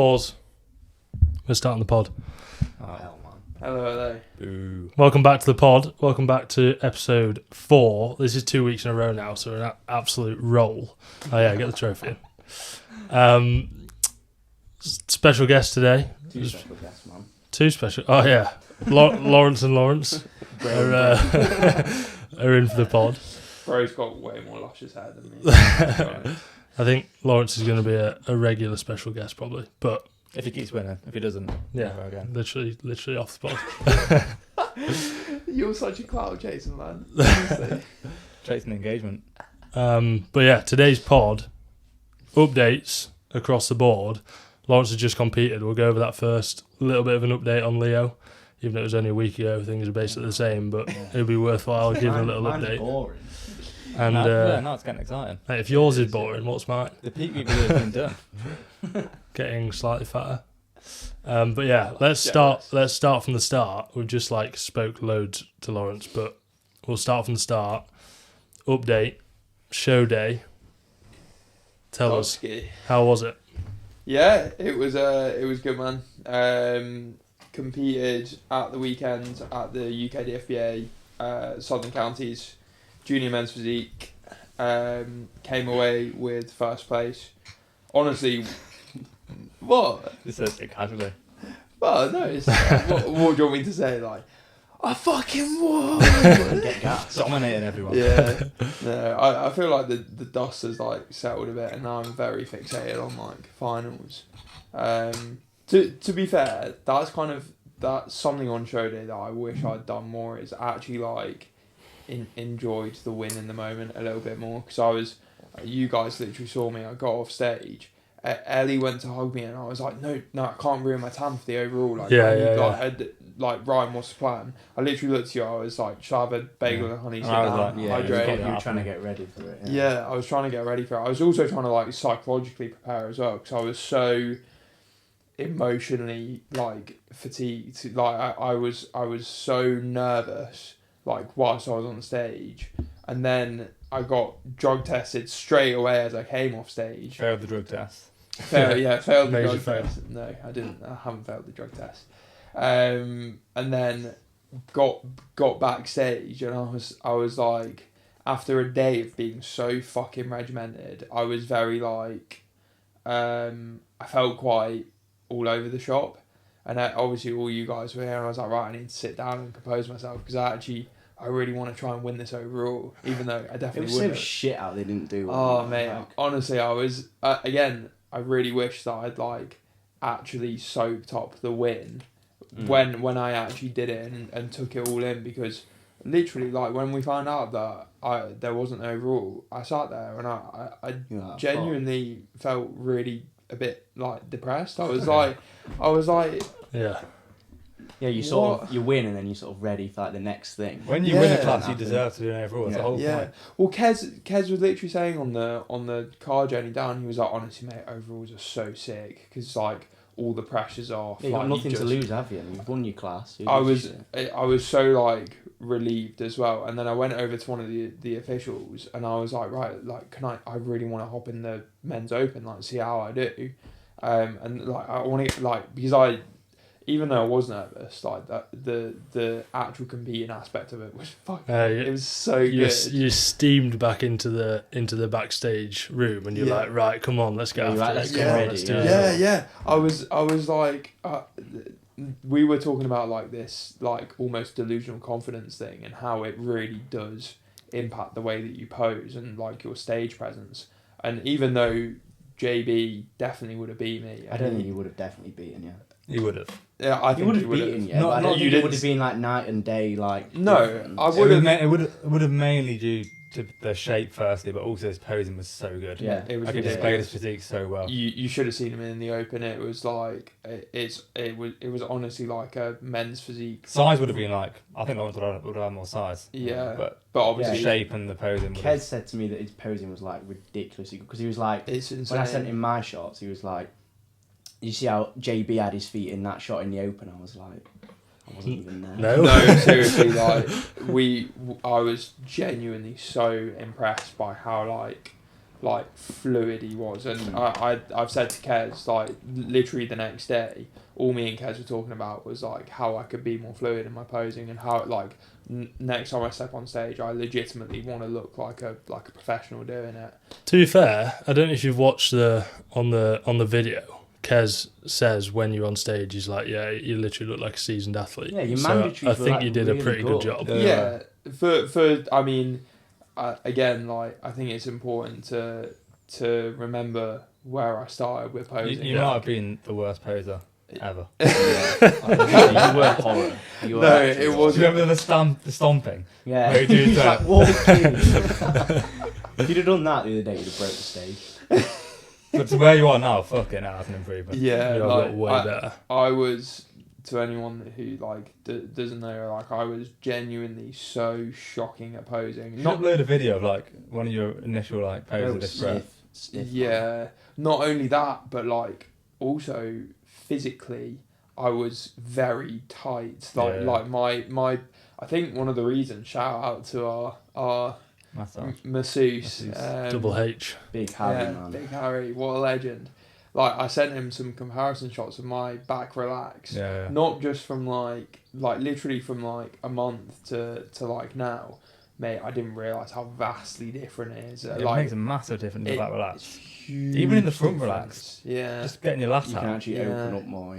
Pause. We're starting the pod. Oh, hell, man. Hello. Boo. Welcome back to the pod. Welcome back to episode 4. This is 2 weeks in a row now, so we're an absolute roll. Oh yeah, get the trophy. Special guest today. Two special guests, man. Two special. Oh yeah, Laurence and Laurence are in for the pod. Bro's got way more luscious hair than me. I think Laurence is going to be a regular special guest probably, but If he keeps winning. If he doesn't, yeah, never again. literally off the pod. You're such a cloud chaser, man. Honestly. Chasing engagement. But yeah, today's pod updates across the board. Laurence has just competed. We'll go over that first. A little bit of an update on Leo, even though it was only a week ago. Things are basically the same, but it'll be worthwhile giving a little update. Boring. And now it's getting exciting. hey, if yours is boring, what's mine? The peak review has been done. Getting slightly fatter. But yeah, let's start from the start. We've just spoke loads to Laurence, but we'll start from the start. Update, show day. Tell us, how was it? Yeah, it was good, man. Competed at the weekend at the UK DFBA Southern Counties Junior Men's Physique. Came away with first place. Honestly, what? This says it casually. Well, no, it's what do you want me to say? I fucking won. Get gas. Dominating everyone. Yeah, no, I feel like the dust has settled a bit, and now I'm very fixated on finals. To be fair, that's something on show day that I wish I'd done more. Is actually enjoyed the win in the moment a little bit more, because you guys literally saw me. I got off stage. Ellie went to hug me, and I was like, no, I can't ruin my tan for the overall. Ryan, what's the plan? I literally looked at you. I was like, should I have a bagel and honey? Hydrate. You were trying to get ready for it. Yeah, I was trying to get ready for it. I was also trying to psychologically prepare as well, because I was so emotionally fatigued. I was so nervous whilst I was on stage, and then I got drug tested straight away as I came off stage. Failed the drug test. Failed the drug fail. test. No, I didn't. I haven't failed the drug test. And then got backstage, and I was after a day of being so fucking regimented, I was very I felt quite all over the shop, and obviously all you guys were here, and I was like, right, I need to sit down and compose myself, because I really want to try and win this overall, even though I definitely wouldn't. It was so shit out they didn't do. Oh mate, honestly, I was again. I really wish that I'd actually soaked up the win when I actually did it and took it all in, because literally when we found out that there wasn't overall, I sat there and I genuinely felt really a bit depressed. I was Yeah. Yeah, you win, and then you're sort of ready for the next thing. When you win a class, you deserve to do an overall. That's the whole point. Well, Kez was literally saying on the car journey down, he was like, honestly, mate, overalls are so sick, because all the pressure's off. Yeah, you've got nothing to lose, have you? You've won your class. I was so relieved as well, and then I went over to one of the officials, and I was like, right, can I really want to hop in the men's open, see how I do, and I want to because even though I was nervous, the actual competing aspect of it was fucking. It was so good. You steamed back into the backstage room, and you're like, right, come on, let's get after this. Let's do it. Yeah. I was we were talking about this almost delusional confidence thing, and how it really does impact the way that you pose and your stage presence. And even though JB definitely would have beat me, I don't think he would have definitely beaten you. He would have. Yeah, I think he would have beaten you. I don't think it would have been night and day. No, difference. I would have. It would have mainly due to the shape firstly, but also his posing was so good. Yeah, it was. I could display his physique so well. You should have seen him in the open. It was it was honestly a men's physique. Size would have been I think Laurence would have had more size. Yeah, but obviously the shape and the posing. Kez said to me that his posing was ridiculously good, because he was it's insane. when I sent him my shots, he was you see how JB had his feet in that shot in the open? I was I wasn't even there. No, seriously, I was genuinely so impressed by how like fluid he was. And I've said to Kez, like literally the next day, all me and Kez were talking about was like how I could be more fluid in my posing and how like next time I step on stage, I legitimately want to look like a professional doing it. To be fair, I don't know if you've watched on the video. Kez says when you're on stage, he's like, yeah, you literally look like a seasoned athlete. Yeah, you're so mandatory. I think you did really a pretty good job. Yeah, for I mean, again, like I think it's important to remember where I started with posing. You might have been the worst poser ever. You were horror. No, it was. Do you remember the stomping? Yeah. Where you do that? If you'd have done that the other day, you'd have broke the stage. But to where you are now, fucking hell, that's an improvement. Yeah, you like, got way better. I was, to anyone who like doesn't know, like I was genuinely so shocking at posing. You upload a video of like one of your initial like poses of this breath. Stiff, yeah, not only that, but like also physically, I was very tight. Like my I think one of the reasons. Shout out to our masseuse, Double H, Big Harvey, man. Big Harry, what a legend. Like I sent him some comparison shots of my back relax, not just from like literally from like a month to like now, mate. I didn't realise how vastly different it is. It like, makes a massive difference in the back relax. Huge Even in the front difference. relax. Yeah. Just getting your lats You out. can actually open up more,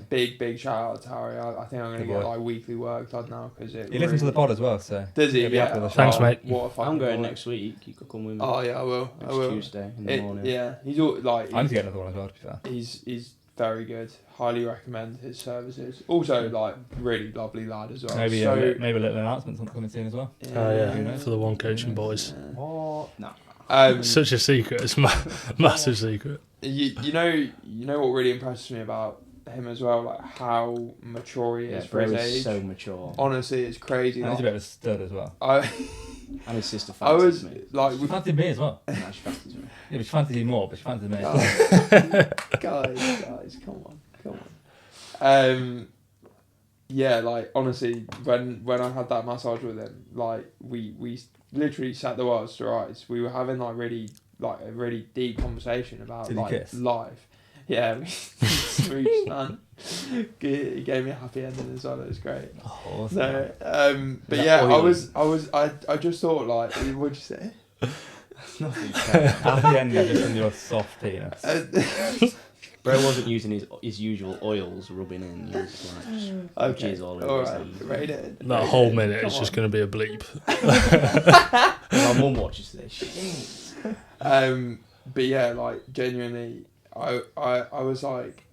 Big shout out to Harry. I think I'm going to get like weekly work done now because it. He listens to the pod as well, so. Does he? Yeah. Thanks, mate. I'm going next week. You could come with me. Oh yeah, I will. Next Tuesday in the morning. Yeah, he's all like. I need to get another one as well, to be fair. He's very good. Highly recommend his services. Also, like really lovely lad as well. Maybe so, maybe a little announcement coming soon as well. Yeah, for the One Coaching boys. What? No. Such a secret. It's massive secret. You know what really impresses me about him as well, like how mature he is for his age. So mature. Honestly, it's crazy. And he's a bit of a stud as well. And his sister fancies me. Like, She fancies me as well. No, she fancies me. Yeah, but she fancies you more, but she fancies me. guys, come on. Yeah, like honestly, when I had that massage with him, like we literally sat the worlds to rights. We were having like a really deep conversation about Did he kiss? life. Yeah, we smooched, man. He gave me a happy ending as well. It was great. Oh, awesome. So, but yeah, I just thought like, what'd you say? Nothing. At the end, you're just in your soft penis. Bro wasn't using his usual oils rubbing in. He was like, Okay, jizz all all over right, his rate it. That whole minute is just going to be a bleep. My mum watches this shit. But yeah, like genuinely, I was like,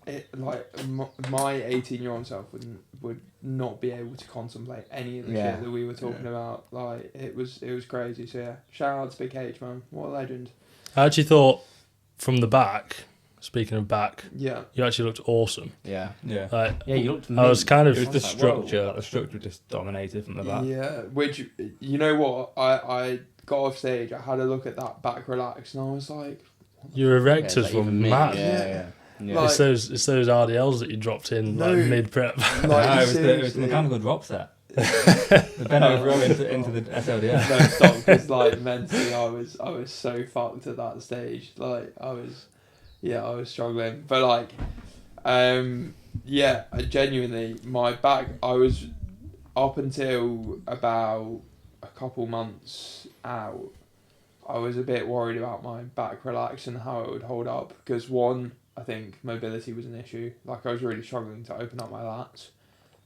my 18-year-old self would not be able to contemplate any of the shit that we were talking about. Like it was crazy. So yeah, shout out to Big H, man. What a legend. I actually thought from the back. Speaking of back, you actually looked awesome. Yeah. Yeah. Like, Yeah, you looked. I was kind of. It was the structure. Like, the structure just dominated from the back. Yeah, which you know what I got off stage. I had a look at that back relax, and I was like, your erectors were mad. Yeah. Like, It's those RDLs that you dropped in like mid prep. Like, No, it was the mechanical drop set. The bend over row into the SLDS. No, stop, because like mentally I was so fucked at that stage. Like I was struggling. But like genuinely my back, I was up until about a couple months out, I was a bit worried about my back relax and how it would hold up, because one, I think mobility was an issue. Like I was really struggling to open up my lats.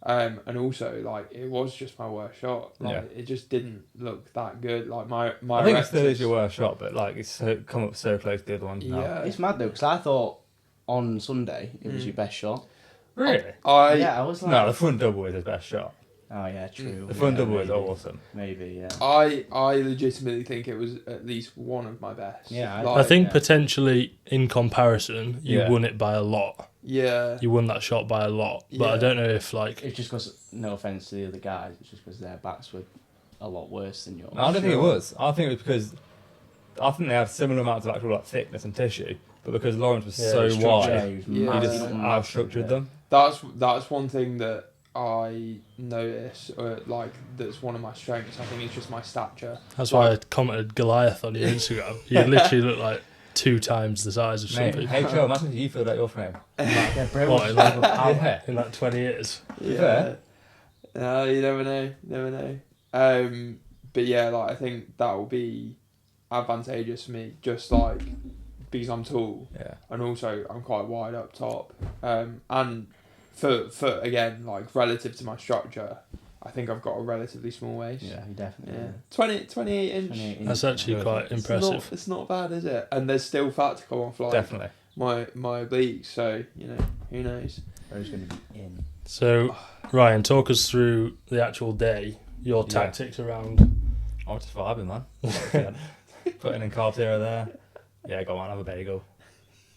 And also, like, it was just my worst shot. Like, it just didn't look that good. Like, my I think it still is your worst shot, but, like, it's come up so close to the other ones now. Yeah. It's mad, though, because I thought on Sunday it was your best shot. Really? I was like... No, the front double is his best shot. Oh, yeah, true. The front double is awesome. Maybe, yeah. I legitimately think it was at least one of my best. Yeah, I think potentially, in comparison, you won it by a lot. Yeah. You won that shot by a lot. But I don't know if, like... It's just because, no offence to the other guys, it's just because their backs were a lot worse than yours. No, I don't think it was. I think it was because... I think they had similar amounts of actual like thickness and tissue, but because Laurence was so wide, he just out-structured them. That's one thing that I notice, like, that's one of my strengths. I think it's just my stature. That's why I commented Goliath on your Instagram. You literally look like 2 times the size of some Mate, people. hey, Joe, imagine if you filled out your frame. Yeah, bro. What, in like, Yeah. in like 20 years? Yeah. No, you never know. Never know. But yeah, like, I think that will be advantageous for me, just like because I'm tall, and also I'm quite wide up top. And for again, like, relative to my structure, I think I've got a relatively small waist. Yeah, you definitely. Yeah. 28 inch. 28 inch. That's actually quite impressive. It's not bad, is it? And there's still fat to come off, like, Definitely. my obliques. So, you know, who knows? Bro's going to be in. So, Ryan, talk us through the actual day, your tactics around. I'm just vibing, man. Putting in carbs here or there. Yeah, go on, have a bagel.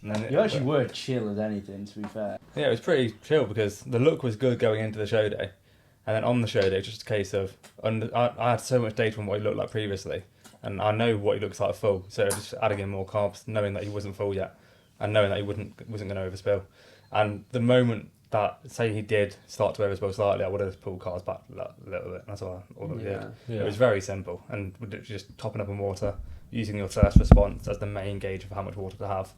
And then You actually were chill as anything, to be fair. Yeah, it was pretty chill because the look was good going into the show day. And then on the show day, it's just a case of, I had so much data on what he looked like previously, and I know what he looks like full, so just adding in more carbs, knowing that he wasn't full yet, and knowing that he wasn't going to overspill. And the moment that, say he did start to overspill slightly, I would have pulled carbs back a little bit. That's all that we did. Yeah. It was very simple, and just topping up on water, using your thirst response as the main gauge of how much water to have,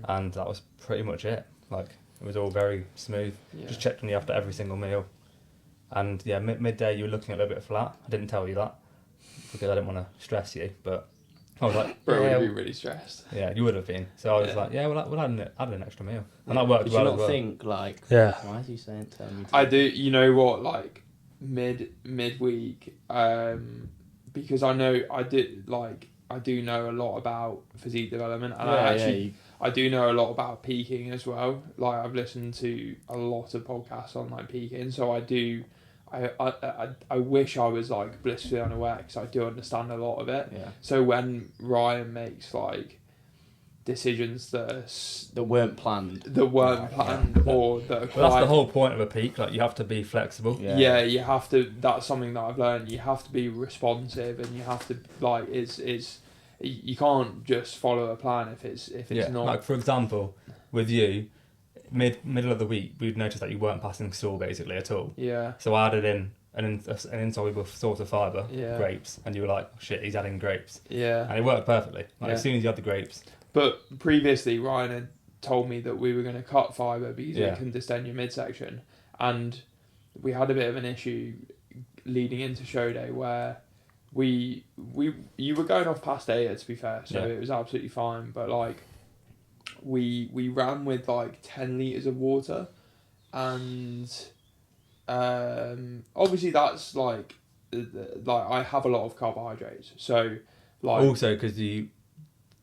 and that was pretty much it. Like, it was all very smooth. Just checked on you after every single meal. And yeah, midday you were looking a little bit flat. I didn't tell you that because I didn't want to stress you, but I was like, Bro, yeah, would be really stressed. Yeah, you would have been. So I was like, yeah, we'll add an extra meal, and that worked Did well you as not well. think, like, why is he saying tell me to... I do, you know what, like, midweek, because I do know a lot about physique development, and I do know a lot about peaking as well. Like, I've listened to a lot of podcasts on, like, peaking, so I wish I was, like, blissfully unaware, because I do understand a lot of it. Yeah. So when Ryan makes, like, decisions that weren't planned, or that are quite... Well, that's the whole point of a peak. Like, you have to be flexible. Yeah, you have to. That's something that I've learned. You have to be responsive, and you have to, like, you can't just follow a plan if it's not. Like, for example, with you, middle of the week, we'd noticed that you weren't passing stool basically at all. Yeah. So I added in an insoluble source of fibre, Yeah. grapes, and you were like, oh, shit, he's adding grapes. Yeah. And it worked perfectly. Like, as soon as you had the grapes. But previously, Ryan had told me that we were going to cut fibre because it can distend your midsection, and we had a bit of an issue leading into show day where you were going off past 8, to be fair, so it was absolutely fine. But, like, we ran with, like, 10 litres of water, and obviously that's like I have a lot of carbohydrates, so, like, also because you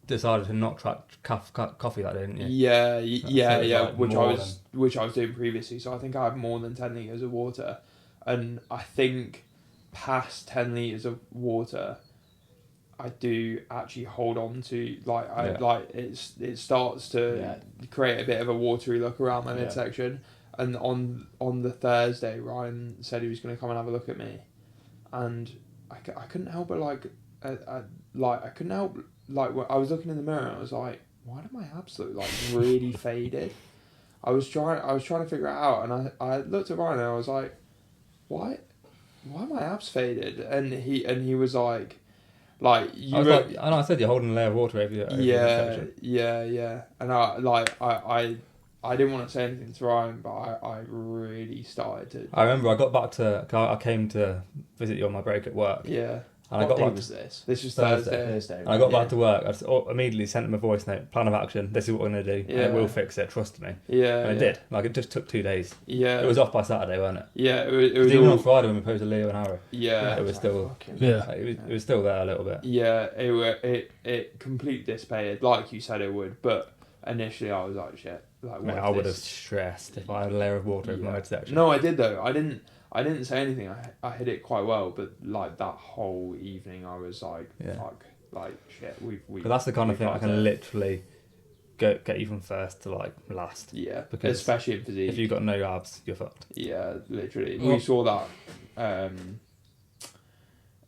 decided to not track coffee that day, didn't you? Yeah, like which I was doing previously. So I think I have more than 10 litres of water, and I think past 10 litres of water, I do actually hold on to, like, it starts to create a bit of a watery look around my midsection. And on the Thursday, Ryan said he was going to come and have a look at me, and I couldn't help but, like, I couldn't help, like, when I was looking in the mirror, and I was like, why do my abs look, like, really faded? I was trying to figure it out, and I looked at Ryan and I was like, why are my abs faded? And he was like you. I said you're holding a layer of water over your yeah. And I didn't want to say anything to Ryan, but I really started to. I remember I came to visit you on my break at work. Yeah. And what day was this? This was Thursday. And I got back to work. I just immediately sent him a voice note, plan of action. This is what we're going to do. And it will fix it. Trust me. Yeah. And it did. Like, it just took 2 days. Yeah. It was off by Saturday, wasn't it? Yeah. It was even on Friday when we posted Leo and Harry. Yeah. It was still. Yeah. It was still there a little bit. Yeah. It completely dissipated, like you said it would. But initially, I was like, shit. Like, I would have stressed if I had a layer of water over my midsection. No, I did though. I didn't say anything. I hit it quite well, but, like, that whole evening, I was like, fuck, like, shit. But that's the kind of thing I can literally get you from first to, like, last. Yeah, because especially in physique. If you've got no abs, you're fucked. Yeah, literally. We saw that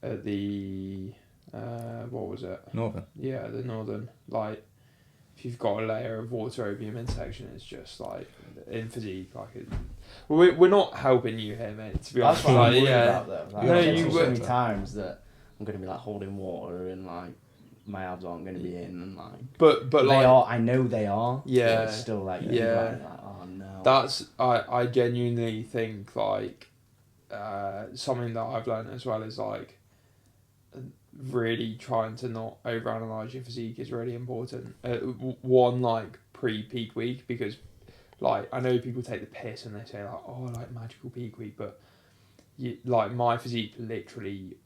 at the what was it? Northern. Yeah, the Northern. Like, if if you've got a layer of water over your midsection, it's just like in physique, like we're not helping you here, mate. To be honest, that's what I'm worried yeah. about though. Like, No, I've you so would. many times that I'm gonna be like holding water and like my abs aren't gonna be in and like. But they like are. I know they are. Yeah. But it's still like Yeah. like, oh no. That's I genuinely think like something that I've learned as well is like really trying to not overanalyze your physique is really important. One, like pre-peak week, because like I know people take the piss and they say like, oh, like magical peak week, but like my physique literally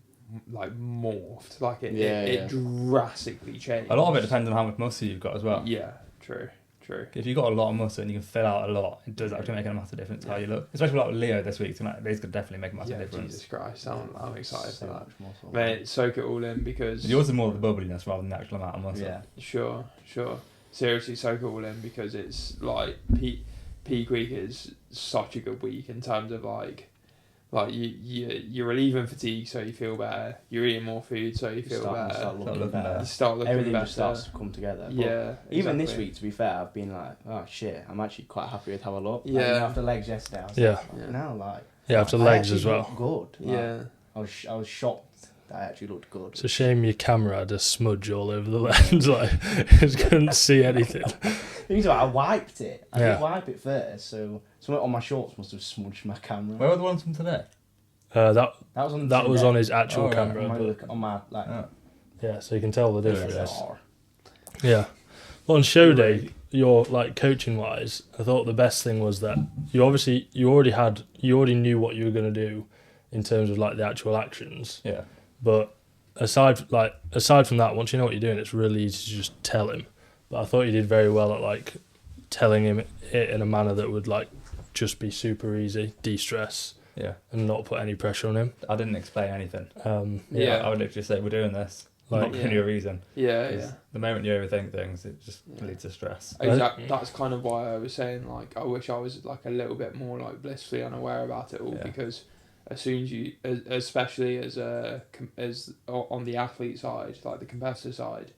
like morphed, like it drastically changed. A lot of it depends on how much muscle you've got as well. Yeah, true. If you've got a lot of muscle and you can fill out a lot, it does actually make a massive difference how you look. Especially like with Leo this week, these could definitely make a massive difference. Jesus Christ, I'm excited for that. Muscle. Mate, soak it all in because Yours is more the bubbliness rather than the actual amount of muscle. Yeah. Sure. Seriously, soak it all in because it's like peak week is such a good week in terms of like you're relieving fatigue, so you feel better. You're eating more food, so you feel better. Start looking better. You start looking Everything better. just starts to come together. But Yeah. even this exactly. week, to be fair, I've been like, oh shit, I'm actually quite happy with how I look. Yeah. Like, after legs yesterday, I was Yeah. like, fucking hell, like. Yeah, after I legs actually as well. looked good. Like, Yeah. I was shocked that I actually looked good. It's a shame your camera had a smudge all over the lens, like you just couldn't see anything. Things like I wiped it. I Yeah. did wipe it first, so something on my shorts must have smudged my camera. Where were the ones from today? That That was on his actual Oh, right. camera. on my, but- on my like. Oh. yeah, so you can tell the Yeah, difference. yeah. Yeah. Well, on show day, your like coaching wise, I thought the best thing was that you already knew what you were going to do in terms of like the actual actions. Yeah. But aside from that, once you know what you're doing, it's really easy to just tell him. But I thought you did very well at like telling him it in a manner that would like just be super easy, de-stress, Yeah. and not put any pressure on him. I didn't explain anything. Yeah. I would literally say, we're doing this. Like- Not giving you a reason. Yeah. 'Cause the moment you overthink things, it just Yeah. leads to stress. Exactly. That's kind of why I was saying like I wish I was like a little bit more like blissfully unaware about it all, Yeah. because as soon as you, especially as on the athlete side, like the competitor side,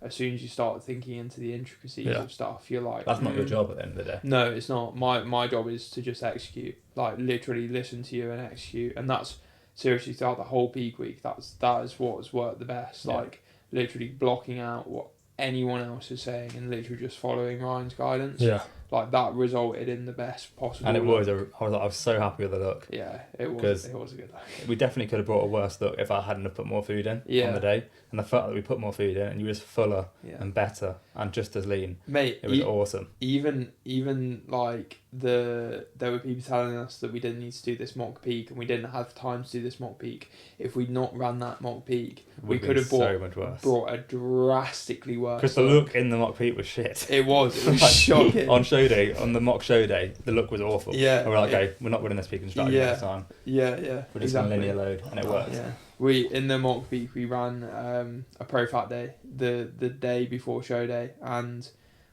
as soon as you start thinking into the intricacies Yeah. of stuff, you're like, That's not your job at the end of the day. No, it's not. My job is to just execute, like literally listen to you and execute, and that's seriously throughout the whole peak week. That is what's worked the best. Yeah. Like literally blocking out what anyone else is saying and literally just following Ryan's guidance. Yeah. Like that resulted in the best possible. And it look. was, I was so happy with the look. Yeah, it was. 'Cause It was a good look. We definitely could have brought a worse look if I hadn't have put more food in Yeah. on the day. And the fact that we put more food in and you were just fuller Yeah, and better and just as lean, mate. it was awesome. Even like there were people telling us that we didn't need to do this mock peak and we didn't have time to do this mock peak. If we'd not ran that mock peak, we Would've could been have so much worse. brought a drastically worse. Because the look in the mock peak was shit. It was Like, shocking. On show day, on the mock show day, the look was awful. Yeah, And we're like, yeah. okay, we're not running this peak and strategy Yeah. next time. Yeah, We're just exactly. on linear load, and it worked. Yeah, we in the mock peak we ran a pro fat day the day before show day, and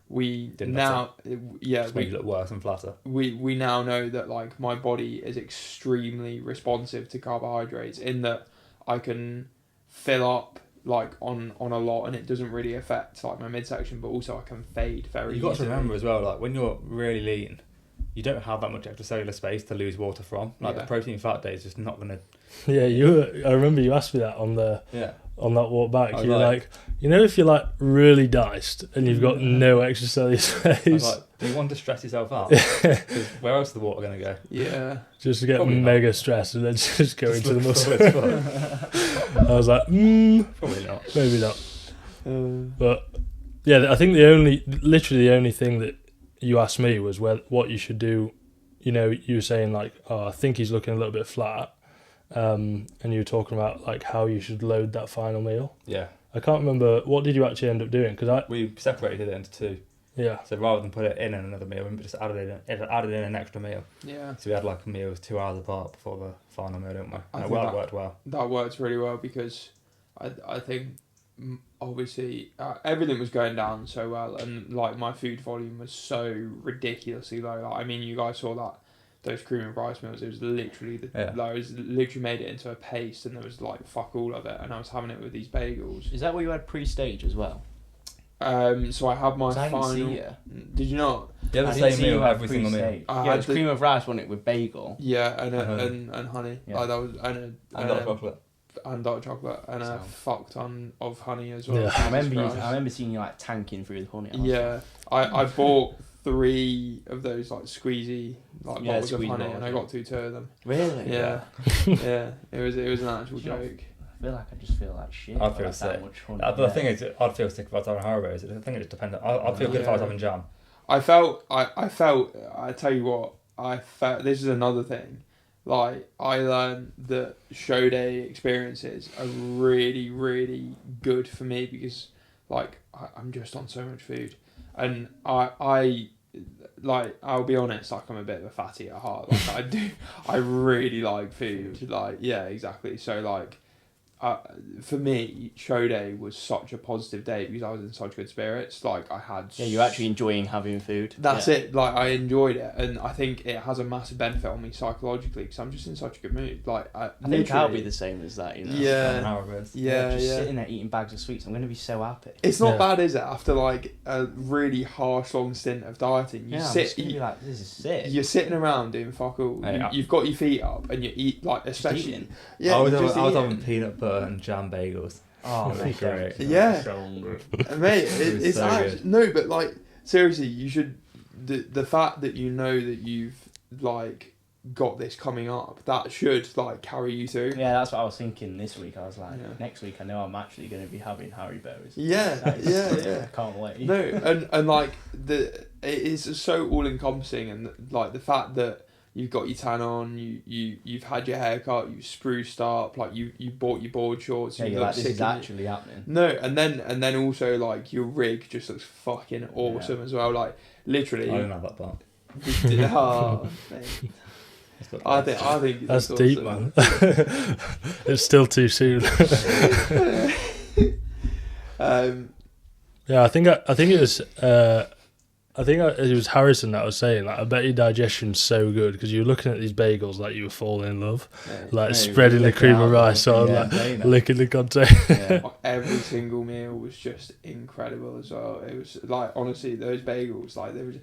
we Didn't Just made you look worse and flatter. we now know that like my body is extremely responsive to carbohydrates in that I can fill up like on a lot and it doesn't really affect like my midsection, but also I can fade very You got to easily. remember as well, like when you're really lean, you don't have that much extracellular space to lose water from. Like Yeah. the protein fat day is just not gonna. Yeah, I remember you asked me that on that walk back. I was You were like- like, you know, if you're like really diced and you've got no extracellular I space, was like, do you want to stress yourself out? 'Cause where else is the water gonna go? Yeah, just to get Probably not. mega stressed and then just go Just into the look muscle. full as fuck. I was like, Probably not. maybe not. But yeah, I think literally the only thing that you asked me was what you should do. You know, you were saying like, oh, I think he's looking a little bit flat, and you were talking about like how you should load that final meal. Yeah, I can't remember, what did you actually end up doing? Because we separated it into two. yeah, So rather than put it in another meal, we just added in an extra meal. yeah. So we had like meals 2 hours apart before the final meal, didn't we? I And it think worked well. That worked really well because I think obviously everything was going down so well and like my food volume was so ridiculously low. Like, I mean, you guys saw those cream and rice meals. It was literally I was literally made it into a paste and there was like fuck all of it, and I was having it with these bagels. Is that what you had pre-stage as well? So I had my I didn't final. see you. Did you not? You have the I didn't same see you meal have every single meal. pre-stage. I Yeah, had it was cream of rice, wasn't it, with bagel? Yeah, and Uh-huh. and honey. Yeah. Like that was And dark chocolate. and dark chocolate and a Sound. fuck ton of honey as well. Yeah. Jesus I remember Christ. seeing you like tanking through the honey. I was Yeah, I bought 3 of those like squeezy like Yeah, bottles of squeeze honey, bottles, and I yeah. got through 2 of them. like, really? Yeah, yeah. It was an actual You know, joke. I feel like I just feel like shit. I'd feel like sick. that much honey. But the thing is, I'd feel sick if I was having Haribo's. I think it just depends. I'd feel good if I was Yeah. having jam. I felt. I tell you what. I felt. This is another thing. Like I learned that show day experiences are really, really good for me because, like, I'm just on so much food, and I like I'll be honest. Like I'm a bit of a fatty at heart. Like I really like food. Like yeah, exactly. So like. For me, show day was such a positive day because I was in such good spirits. Like I had. Yeah, you're actually enjoying having food. That's yeah. it. Like I enjoyed it, and I think it has a massive benefit on me psychologically because I'm just in such a good mood. Like I think I'll be the same as that. You know. Yeah. Having Haribo's. Yeah, Just sitting there eating bags of sweets. I'm gonna be so happy. It's not Yeah. bad, is it? After like a really harsh long stint of dieting, I'm just gonna be like, this is sick. you're sitting around doing fuck all. Hey, You've got your feet up and you eat like especially. eating. Yeah, I was just having eating. peanut butter and jam bagels. Oh, mate, Great. Yeah. So hungry. Mate, It was it's so actually good. no, but like seriously, you should. The fact that you know that you've like got this coming up, that should like carry you through. Yeah, that's what I was thinking this week. I was like, Yeah. next week I know I'm actually going to be having Haribo's. Yeah, yeah. I can't wait. No, and like it is so all encompassing, and like the fact that you've got your tan on, you've had your haircut, you've spruced up, like you bought your board shorts. Yeah, you you're look like, this sick is in actually happening. No, and then also like your rig just looks fucking awesome as well. Like literally. I didn't have that part. Oh, mate. It's got I think it That's looks deep, awesome. man. It's still too soon. Yeah, I think it was. It was Harrison that was saying like, I bet your digestion's so good because you were looking at these bagels like you were falling in love, like Mate, spreading the licking cream out of rice on, yeah. like licking the container. Yeah. Every single meal was just incredible as well. It was like honestly those bagels like there was.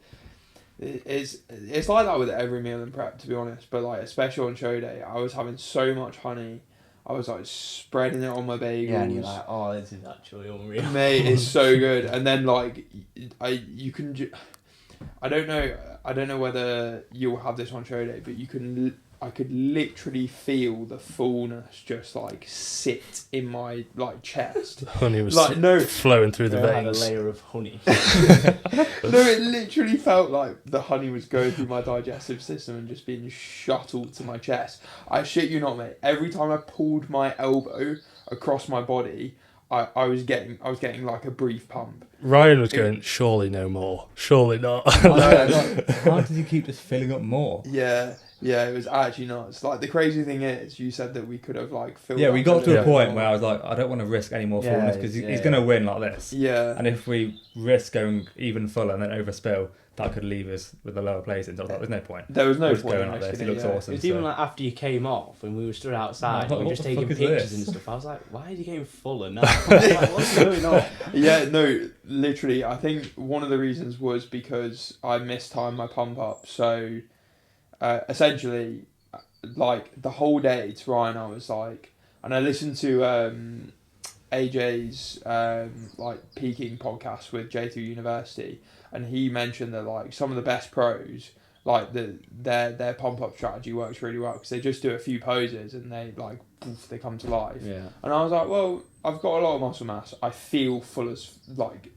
It's like that with every meal in prep, to be honest. But like, especially on show day, I was having so much honey. I was like spreading it on my bagels. Yeah, and you're like, oh, this is actually unreal. Mate, it's so good. And then like, I don't know whether you'll have this on show day, but I could literally feel the fullness just like sit in my like chest. Honey was Like no, flowing through the I had a veins. layer of honey. no, it literally felt like the honey was going through my digestive system and just being shuttled to my chest. I shit you not, mate. Every time I pulled my elbow across my body, I was getting like a brief pump. Ryan was going, surely no more, surely not. How did you keep just filling up more? Yeah, it was actually nuts. Like the crazy thing is, you said that we could have like filled. Yeah, we up got to a little point bit where I more. was like, I don't want to risk any more Yeah, fullness because he's yeah. going to win like this. Yeah. And if we risk going even fuller and then overspill, that could leave us with a lower place. And so I was like, there's no point. There was no We're just point going in like this. risking It looks yeah. awesome. It was even so- like after you came off and we were stood outside No, and we were what just the taking fuck is pictures this? and stuff. I was like, why is he getting fuller now? Like, what's going on? Yeah, no, literally. I think one of the reasons was because I mistimed my pump up. So, essentially, like the whole day to Ryan, I was like, and I listened to AJ's like peaking podcast with J2 University, and he mentioned that like some of the best pros, like their pump up strategy works really well because they just do a few poses and they like poof, they come to life. Yeah. And I was like, well, I've got a lot of muscle mass. I feel full as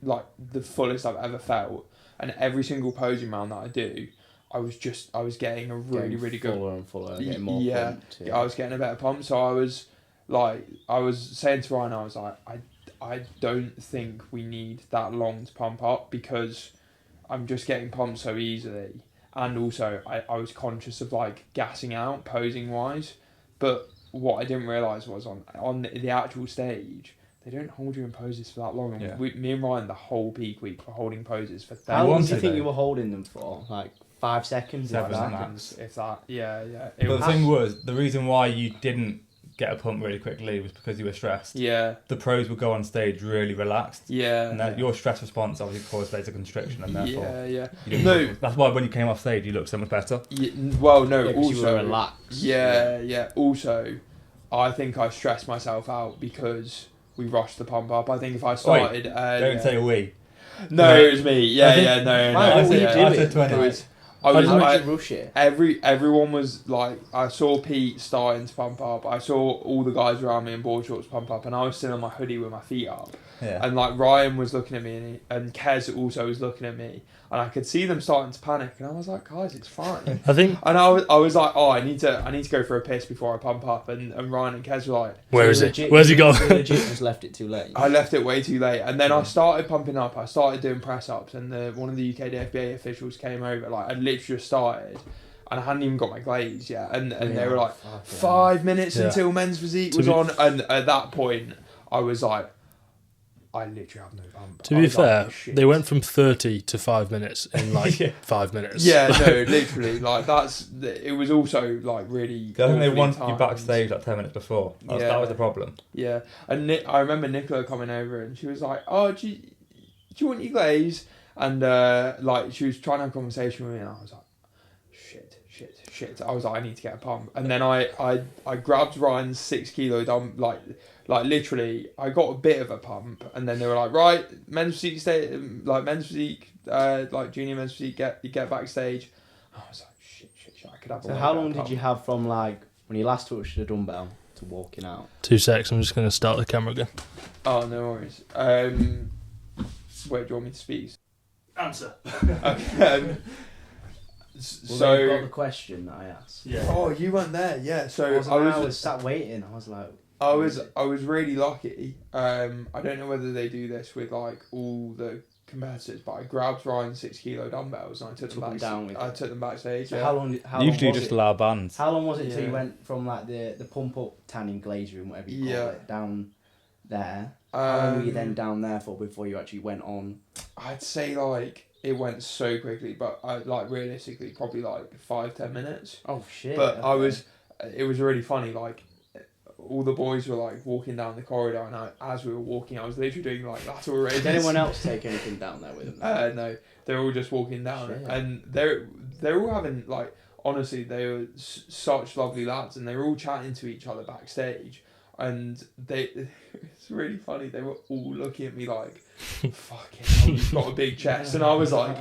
like the fullest I've ever felt. And every single posing round that I do, I was getting a really really good. Fuller and fuller, getting more Yeah, pumped, I was getting a better pump. So I was saying to Ryan, I was like, I don't think we need that long to pump up because I'm just getting pumped so easily. And also, I was conscious of like gassing out posing wise, but what I didn't realise was on the actual stage, they don't hold you in poses for that long. Yeah. Me and Ryan, the whole peak week, were holding poses for 30 How long do you wanted think it. you were holding them for? Like 5 seconds? Seven Like that? max. if that. Yeah. But the thing was, the reason why you didn't get a pump really quickly was because you were stressed. Yeah. The pros would go on stage really relaxed. Yeah. And that your stress response obviously caused vasoconstriction, and therefore No. that's why when you came off stage you looked so much better. Yeah, well, no. Yeah, 'cause also, you were relaxed. Yeah. Also, I think I stressed myself out because we rushed the pump up. I think if I started, Don't say we. No, it was me. Yeah. No. What were you doing? I said 20. It was. How did you rush it? Everyone was like, I saw Pete starting to pump up. I saw all the guys around me in board shorts pump up, and I was still in my hoodie with my feet up. Yeah. And like Ryan was looking at me, and Kez also was looking at me, and I could see them starting to panic. And I was like, guys, it's fine. I think. And I was like, oh, I need to go for a piss before I pump up. And Ryan and Kez were like, Where is it? Where's he gone? You legit just left it too late. I left it way too late, and then I started pumping up. I started doing press ups, and one of the UK DFBA officials came over. Like I literally just started, and I hadn't even got my glaze yet, and they were like, 5 minutes until men's physique was on, and at that point I was like, I literally have no pump. To be fair, they went from 30 to 5 minutes in like 5 minutes. Yeah, no, literally, like it was also like really. I think they wanted you backstage like 10 minutes before. That was the problem. Yeah, and I remember Nicola coming over and she was like, "Oh, do you want your glaze?" And like she was trying to have a conversation with me, and I was like, "Shit!" I was like, "I need to get a pump." And then I grabbed Ryan's 6 kilo dump, like literally, I got a bit of a pump, and then they were like, "Right, men's physique, like junior men's physique, get backstage." I was like, "Shit! I could have." So how long did you have from like when you last touched the dumbbell to walking out? 2 secs. I'm just going to start the camera again. Oh, no worries. Wait, do you want me to speak? Answer. Okay. So you got the question that I asked. Yeah. Oh, you weren't there. Yeah. So I was sat waiting. I was like. I was really lucky. I don't know whether they do this with like all the competitors, but I grabbed Ryan's 6 kilo dumbbells and I took them backstage. So yeah. how long Usually was just it? allow bands. How long was it till you went from like the pump up tanning glaze room, whatever you call it, down there? How long were you then down there for before you actually went on? I'd say like it went so quickly, but I like realistically probably like 5-10 minutes. Oh shit! But it was really funny. Like all the boys were like walking down the corridor, and as we were walking, I was literally doing like lateral raises. Did anyone else take anything down there with them? No, they're all just walking down, Shit. and they're all having like honestly, they were such lovely lads, and they were all chatting to each other backstage, and it's really funny. They were all looking at me like, "Fucking hell, you've got a big chest," and I was like,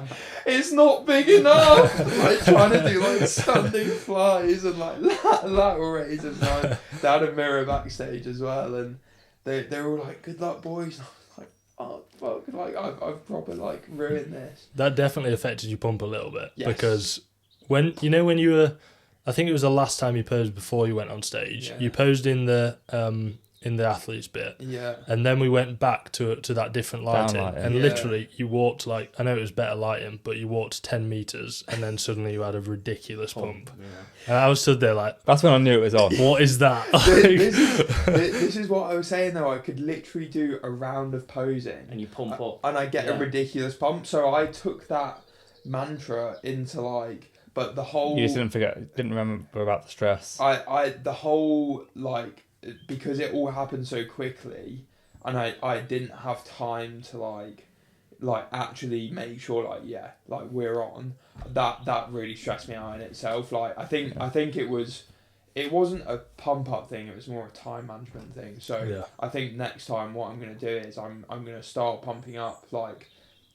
"It's not big enough." Like trying to do like standing flies and like lateral raises. And they had a mirror backstage as well, and they were all like, "Good luck, boys." And I was like, "Oh fuck!" Like I've proper like ruined this. That definitely affected your pump a little bit because when you were, I think it was the last time you posed before you went on stage. Yeah. You posed in the athletes bit. Yeah. And then we went back to that different lighting. And Yeah. literally you walked like, I know it was better lighting, but you walked 10 meters and then suddenly you had a ridiculous pump. Yeah. And I was stood there like, That's when I knew it was on. what is that? this is what I was saying though. I could literally do a round of posing And you pump up. and I get a ridiculous pump. So I took that mantra into like, but the whole You just didn't remember about the stress. the whole like, because it all happened so quickly, and I didn't have time to like actually make sure like we're on. That really stressed me out in itself. Like I think it wasn't a pump up thing, it was more a time management thing. So I think next time what I'm gonna do is I'm gonna start pumping up like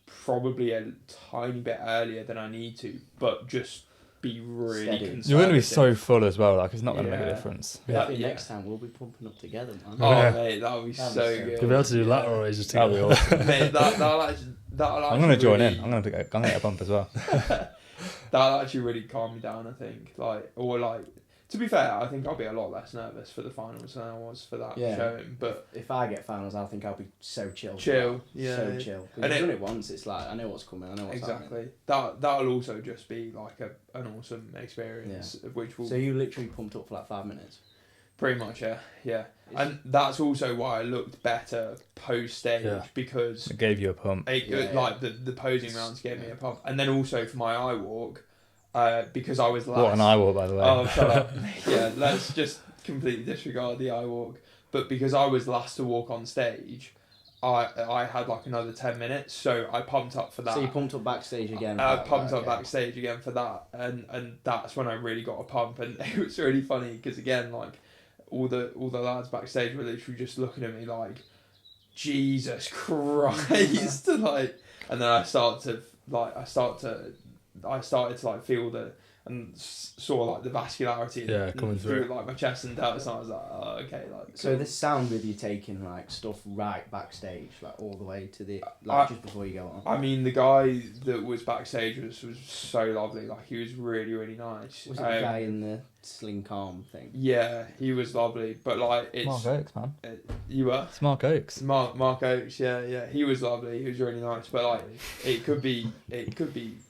probably a tiny bit earlier than I need to, but just be really conservative. You're going to be so full as well, like it's not going to make a difference. I think next time we'll be pumping up together, man. Oh mate, that would be so good. You'll be able to do lateral raises together. That'll be awesome. Mate, that'll actually I'm going to join in. I'm going to get a bump as well. That'll actually really calm me down, I think. To be fair, I think I'll be a lot less nervous for the finals than I was for that showing. But if I get finals, I think I'll be so chill. Chill. So chill. Because I've done it once, it's like, I know what's coming, I know what's happening. That'll also just be like an awesome experience, which will... So you literally pumped up for like 5 minutes? Pretty much, yeah. And that's also why I looked better post-stage, because... It gave you a pump. Like the posing rounds gave me a pump. And then also for my eye walk, because I was last... What an eye walk, by the way. Oh, shut up. Yeah, let's just completely disregard the eye walk. But because I was last to walk on stage, I had like another 10 minutes, so I pumped up for that. So you pumped up backstage again? I pumped up backstage again for that, and that's when I really got a pump, and it was really funny because again, like all the lads backstage were literally just looking at me like, Jesus Christ, like, and then I started to like feel and saw like the vascularity coming through like my chest and delts, and I was like, oh, okay, like. So this sound with you taking like stuff right backstage, like all the way to the just before you go on. I mean, the guy that was backstage was so lovely. Like he was really, really nice. Was it the guy in the sling arm thing? Yeah, he was lovely, but like it's Mark Oakes, man. You were? It's Mark Oakes. Mark Oakes, yeah. He was lovely. He was really nice, but like it could be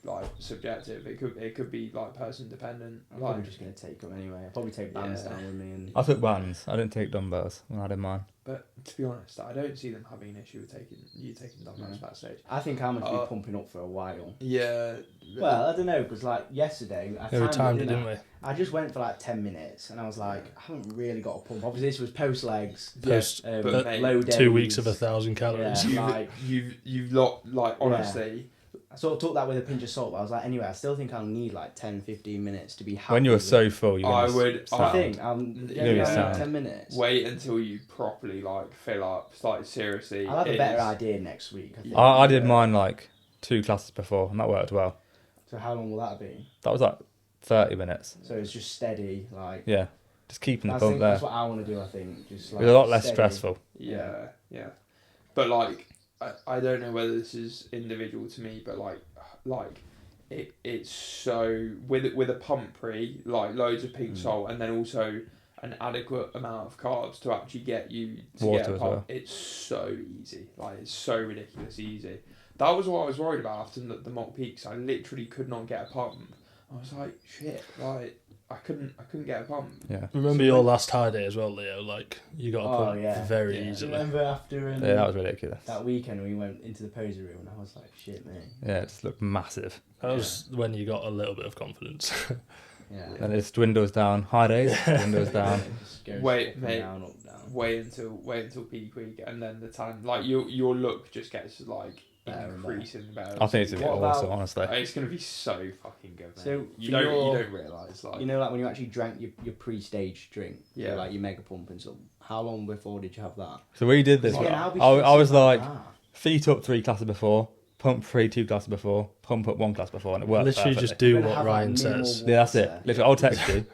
like subjective. It could be like person dependent. I'm probably just gonna take them anyway. I'll probably take bands down with me. And I took bands. I didn't take dumbbells when I had in mine. But to be honest, I don't see them having an issue with taking dumbbells backstage. I think I'm gonna be pumping up for a while. Yeah. Well, I don't know, because like yesterday, we timed it, didn't we? I just went for like 10 minutes, and I was like, I haven't really got a pump. Obviously, this was post legs, but mate, low days. 2 weeks of 1,000 calories. Yeah, you've like honestly. Yeah. I sort of took that with a pinch of salt, but I was like, anyway, I still think I'll need like 10-15 minutes to be happy. When you're so full, I think I'm 10 minutes. Wait until you properly like fill up. Like seriously, I'll have a better idea next week. I did mine like 2 classes before, and that worked well. So how long will that be? That was like 30 minutes. So it's just steady, like. Yeah, just keeping the pump there. That's what I want to do. I think just like. It's a lot less steady. stressful. Yeah. But like, I don't know whether this is individual to me, but like it's so with a pump pre, like loads of pink salt, and then also an adequate amount of carbs to actually get you to water get a pump. well. It's so easy, like it's so ridiculously easy. That was what I was worried about after the mock peaks. I literally could not get a pump. I was like, shit, like I couldn't get a pump. Yeah. Remember your last high day as well, Leo? Like you got a pump very easily. Remember after that was ridiculous. That weekend we went into the poser room and I was like, shit, man. Yeah, it just looked massive. That was when you got a little bit of confidence. Yeah. And it dwindles down. High days, dwindles down. Wait, mate. Wait until peak week, and then the time like your look just gets like increasing better. I think it's a bit awesome, honestly. It's gonna be so fucking good, man. So you don't realise, like, you know, like when you actually drank your pre-stage drink, yeah, like your mega pump and stuff. How long before did you have that? So we did this. I was like, feet up 3 classes before, pump 3 2 classes before, pump up 1 class before, and it worked. Literally perfectly. just do what Ryan says. Yeah, that's it. Literally, I'll text you.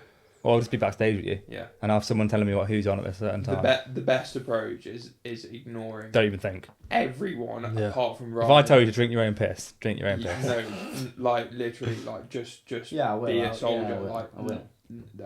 Or I'll just be backstage with you. Yeah. And I'll have someone telling me who's on at a certain time. The best approach is ignoring. Don't even think. Everyone apart from Ryan. If I tell you to drink your own piss, drink your own piss. No, like literally, like just be a soldier, I will.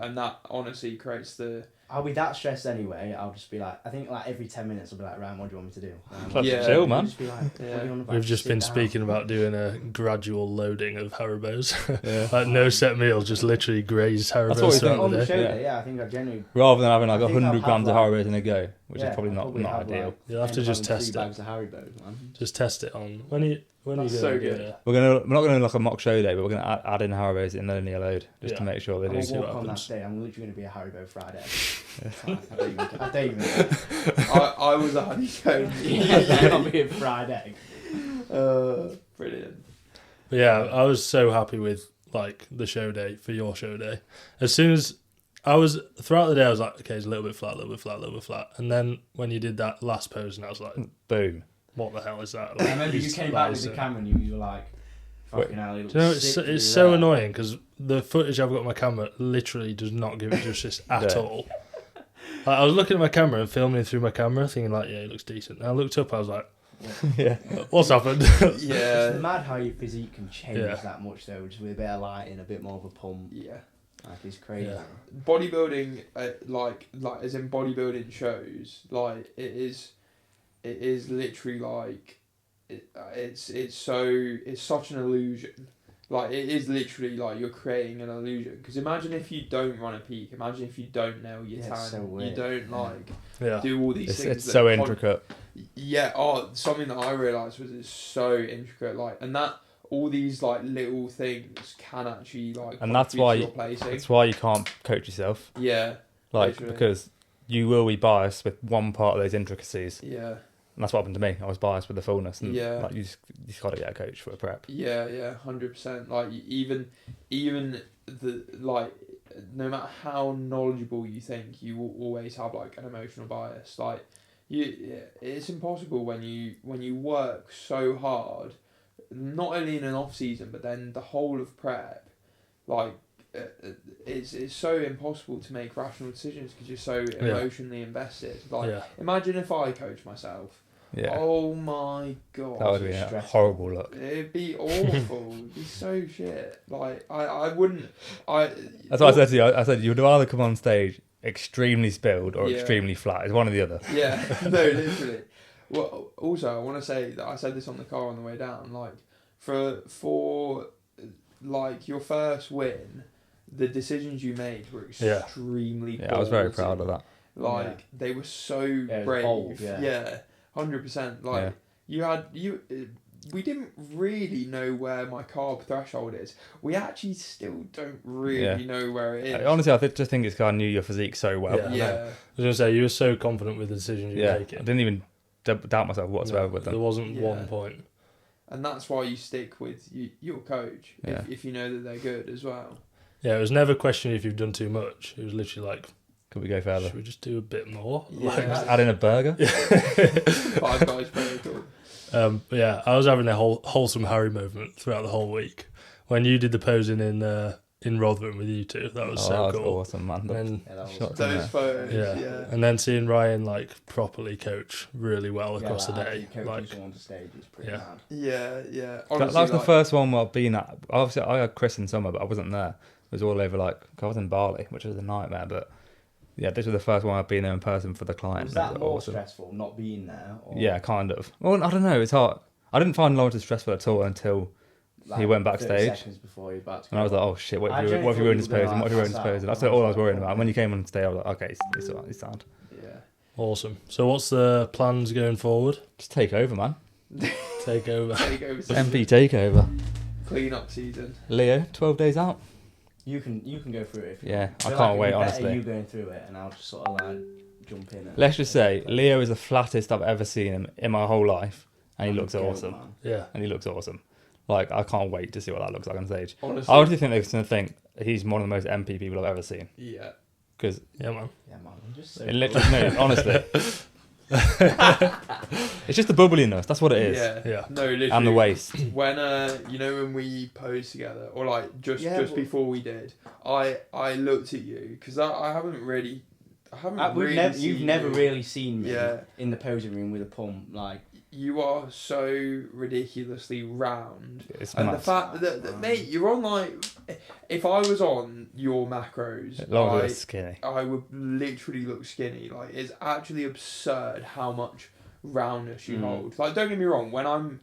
And that honestly creates the. I'll be that stressed anyway. I'll just be like, I think like every 10 minutes I'll be like, Ryan, what do you want me to do? Chill, man. Just be like, We've just been speaking about doing a gradual loading of Haribos. Like no set meals, just literally grazed Haribos throughout on the the day. show day, I think I genuinely. Rather than having like 100 grams of Haribos in a go, which is probably not ideal. Like, You'll have to just test 3 it. bags of Haribos, man. Just test it on when you That's so good. We're not gonna like a mock show day, but we're gonna add in Haribos in the linear load just to make sure they do. I'm walk on that day. I'm literally gonna be a Haribo Friday. I don't even. I was a honeycomb. I'll be a Friday. Brilliant. But yeah, I was so happy with like the show day for your show day. As soon as I was throughout the day, I was like, okay, it's a little bit flat, and then when you did that last pose, and I was like, boom. What the hell is that? Like, I remember you came back with the camera and you were like, fucking hell. Do you know, it's so annoying because the footage I've got on my camera literally does not give it justice at all. Like, I was looking at my camera and filming through my camera thinking like, yeah, it looks decent. And I looked up, I was like, yeah, what's happened? Yeah. It's mad how your physique can change that much though, just with a bit of lighting, a bit more of a pump. Yeah. Like, it's crazy. Yeah. Bodybuilding, like as in bodybuilding shows, like it is literally like it's such an illusion. Like it is literally like you're creating an illusion. Because imagine if you don't run a peak. Imagine if you don't nail your tan. So you don't do all these things. It's so intricate. Yeah. Oh, something that I realised was it's so intricate. Like, and that all these like little things can actually like. And that's why you can't coach yourself. Yeah. Like, Literally. because you will be biased with one part of those intricacies. Yeah. And that's what happened to me. I was biased with the fullness. And Yeah. like, you just got to get a coach for a prep. Yeah, 100%. Like even the like, no matter how knowledgeable you think, you will always have like an emotional bias. Like it's impossible when you work so hard, not only in an off season but then the whole of prep. Like it's so impossible to make rational decisions because you're so emotionally invested. Like imagine if I coach myself. Yeah. Oh my god. That would be a horrible look. It'd be awful. It'd be so shit. Like I wouldn't. That's what I said to you. I said you'd rather come on stage extremely spilled or extremely flat. It's one or the other. Yeah. No, literally. Well, also I want to say that I said this on the car on the way down. Like for like your first win, the decisions you made were extremely. Yeah, I was very proud of that. Like they were so brave. Bold, yeah. 100%. Like we didn't really know where my carb threshold is. We actually still don't really know where it is. Honestly, I just think it's because I knew your physique so well. Yeah. I was going to say, you were so confident with the decisions you were making. I didn't even doubt myself whatsoever with them. There wasn't one point. And that's why you stick with your coach, if you know that they're good as well. Yeah, it was never questioning if you've done too much. It was literally like, could we go further? Should we just do a bit more? Yeah. Like, just add in a burger? Five Guys burger. But yeah, I was having a wholesome Harry moment throughout the whole week. When you did the posing in Rotherham with you two, that was so cool. Awesome, man. And those photos, and then seeing Ryan like properly coach really well across the day. Like on the stage is pretty mad. Yeah. Honestly, that was the first one I've been at. Obviously, I had Chris in summer, but I wasn't there. It was all over like I was in Bali, which was a nightmare, but. Yeah, this was the first one I've been there in person for the client. Was that more stressful, not being there? Or? Yeah, kind of. Well, I don't know. It's hard. I didn't find Laurence stressful at all until he went backstage. 30 seconds before he was about to go. And I was like, oh shit, what if you ruined his posing? What if you ruined his posing? That's all I was worrying about. And when you came on stage, I was like, okay, it's all right, it's sound. Yeah. Awesome. So what's the plans going forward? Just take over, man. Take over. MP takeover. Clean up season. Leo, 12 days out. You can go through it. I can't wait, honestly. You going through it, and I'll just sort of like jump in. Let's just say Leo is the flattest I've ever seen him in my whole life, and he looks awesome. Man. Yeah, and he looks awesome. Like I can't wait to see what that looks like on stage. Honestly, I honestly think they're going to think he's one of the most MP people I've ever seen. Yeah. Because man. I'm just so no, honestly. It's just the bubbliness. That's what it is. Yeah. No, literally. And the waist. When when we posed together, or like just before we did, I looked at you because I haven't really. You've never really seen me in the posing room with a pump. Like you are so ridiculously round, and the fact that mate, you're on like. If I was on your macros, skinny. I would literally look skinny. Like it's actually absurd how much roundness you hold. Like don't get me wrong, when I'm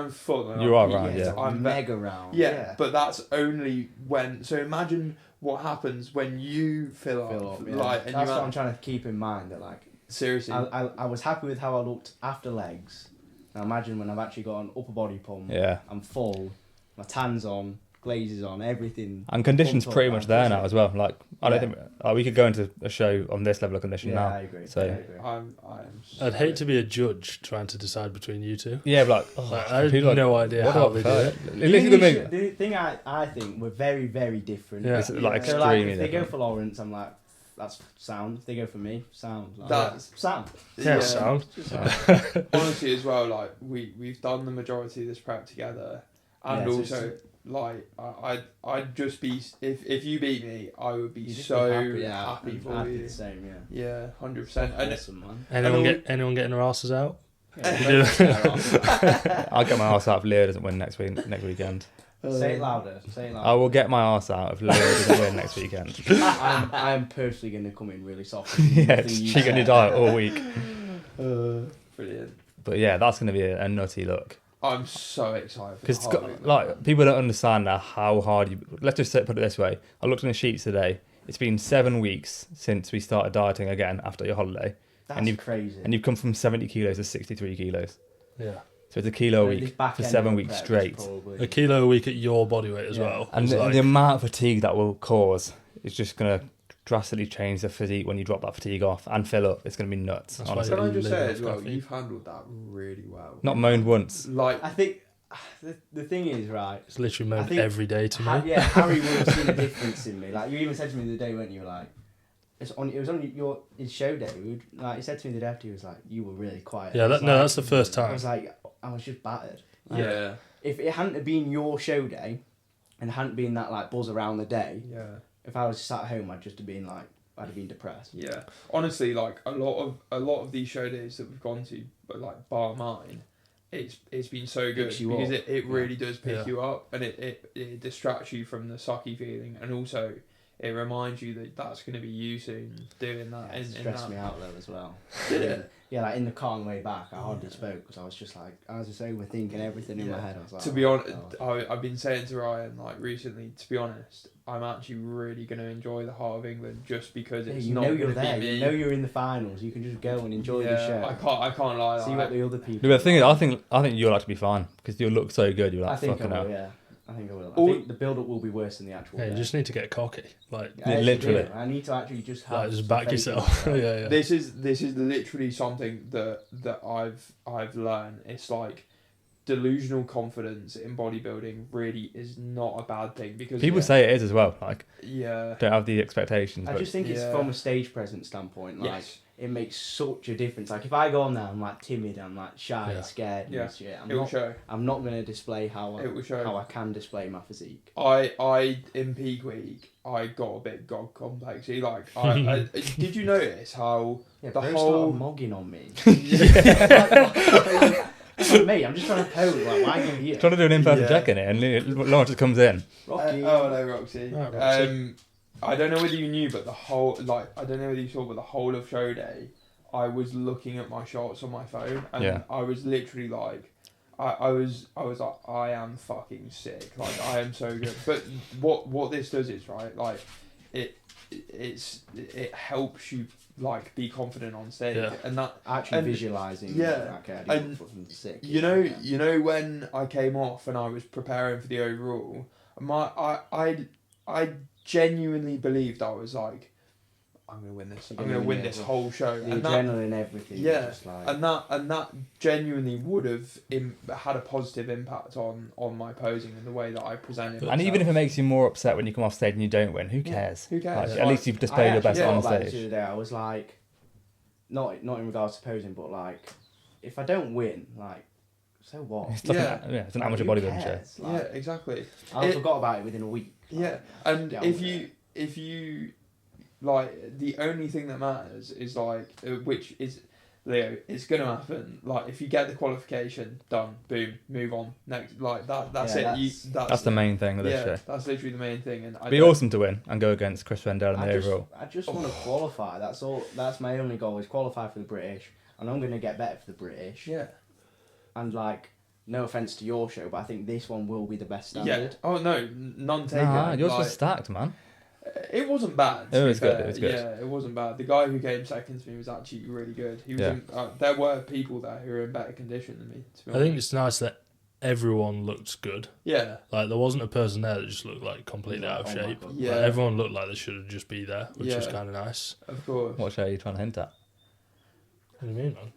full, and you are round, I'm mega round. Yeah, but that's only when. So imagine what happens when you fill up. Like, and that's what I'm trying to keep in mind. That like seriously, I was happy with how I looked after legs. Now imagine when I've actually got an upper body pump. Yeah, I'm full, my tan's on. Glazes on everything, and conditions pretty much there now as well. Like I don't think we could go into a show on this level of condition now. I agree. So I agree. I'd hate to be a judge trying to decide between you two. Yeah, but I have no idea how they do it. The thing I think we're very very different. Yeah, it's like so extremely. If they go for Laurence, I'm like, that's sound. If they go for me, sound. Like, that's sound. Yeah, sound. Honestly, as well, like we've done the majority of this prep together, and also. Like I'd just be if you beat me, I would be so happy for I'd you. be the same, 100%. Awesome, man. Anyone getting their asses out? I'll get my ass out if Leo doesn't win next weekend. Say it louder. I will get my ass out if Leo doesn't win next weekend. I'm personally going to come in really soft. Cheat on your diet all week. Brilliant. But yeah, that's going to be a nutty look. I'm so excited. Because people don't understand how hard you. Let's just put it this way. I looked on the sheets today. It's been 7 weeks since we started dieting again after your holiday. That's crazy. And you've come from 70 kilos to 63 kilos. Yeah. So it's a kilo a week for 7 weeks straight. A kilo a week at your body weight as well. And the amount of fatigue that will cause is just going to drastically change the physique when you drop that fatigue off and fill up. It's going to be nuts. That's Honestly. Can I just say as well, caffeine. you've handled that really well. Not moaned once. Like, I think the thing is, right. It's literally moaned think every day to me. Yeah, Harry would have seen a difference in me. Like you even said to me the day, weren't you? Like it was on his show day. He said to me the day after, he was like, "You were really quiet." Yeah, that's the first I time. was like, I was just battered. Like, yeah. If it hadn't have been your show day, and hadn't been that like buzz around the day, Yeah. if I was sat at home, I'd have been depressed. Yeah. Honestly, like a lot of these show days that we've gone to, but like bar mine, it's been so good Picks you because up. it really does pick Yeah. you up, and it distracts you from the sucky feeling, and also it reminds you that that's going to be you soon doing that. Yeah, it stressed me out though as well. Did it? Yeah, like in the car on the way back, I hardly spoke because I was just overthinking everything in my head. I was like, To be honest, God. I've been saying to Ryan like recently. To be honest, I'm actually really going to enjoy the Heart of England just because it's not going to there. be me. You know you're in the finals. You can just go and enjoy the show. I can't lie. See like, what the other people. But the thing is, I think you'll actually be fine because you'll look so good. You're like, I think I fucking will. hell. Yeah, I think I will. All- I think the build-up will be worse than the actual. Yeah, you day. just need to get cocky. Like, I actually literally. do. I need to actually just have. like just some back faith in yourself. myself. yeah. This is literally something that I've learned. It's like delusional confidence in bodybuilding really is not a bad thing because People say it is as well. Like, yeah. don't have the expectations. I But just think it's Yeah. from a stage presence standpoint. Like Yes. it makes such a difference. Like if I go on there, I'm like timid. I'm like shy, Yeah. scared, Yeah. and shit. It will show. I'm not going to display how It will show. I can display my physique. I in peak week I got a bit god complexy. Like I did you notice how Yeah, the bro whole started mogging on me. It's not me. I'm just trying to pose. Like, why are you trying to do an imperfect Yeah. check in it, and Laurence just comes in. Rocky? oh no, Roxy. Right, Roxy. I don't know whether you knew, but the whole I don't know whether you saw, but the whole of show day, I was looking at my shots on my phone, and Yeah. I was literally like, I was like, I am fucking sick, like I am so good. But what this does is right, like it helps you like be confident on stage, Yeah. and that Actually and- visualizing. yeah, Okay, I and didn't fucking sick. you know when I came off and I was preparing for the overall, I genuinely believed I was like, I'm gonna win this. I'm gonna win this whole show. The And that, adrenaline, everything. yeah, Just like, and that genuinely would have had a positive impact on my posing and the way that I presented. And even if it myself. makes you more upset when you come off stage and you don't win, who cares? Who cares? Like, Yeah. at least you've displayed your best actually on thought about this the stage. other day. I was like, not in regards to posing, but like, if I don't win, like, so what? It's like Yeah. it's an Like, amateur who bodybuilding show. cares? yeah, Like, exactly. I It- forgot about it within a week. Yeah, Like, and get on if with you like the only thing that matters is like which is Leo, it's gonna happen. Like if you get the qualification done, boom, move on next. Like that's Yeah, it. That's the main thing of this show. that's literally the main thing. And It'd be awesome to win and go against Chris Rendell in the overall. I just want to qualify. That's all. That's my only goal is qualify for the British, and I'm gonna get better for the British. Yeah. And like, no offense to your show, but I think this one will be the best Yeah. standard. Oh no, none taken. Nah, yours like, was stacked, man. It wasn't bad. It to be was good, fair. it was good. Yeah, it wasn't bad. The guy who came second to me was actually really good. He was. Yeah. There were people there who were in better condition than me. To be I think honest. it's nice that everyone looked good. Yeah. Like there wasn't a person there that just looked like completely out of Oh my shape. God. Like, Yeah. everyone looked like they should have just be there, which was Yeah. kind of nice. Of course. What show are you trying to hint at? What do you mean, man?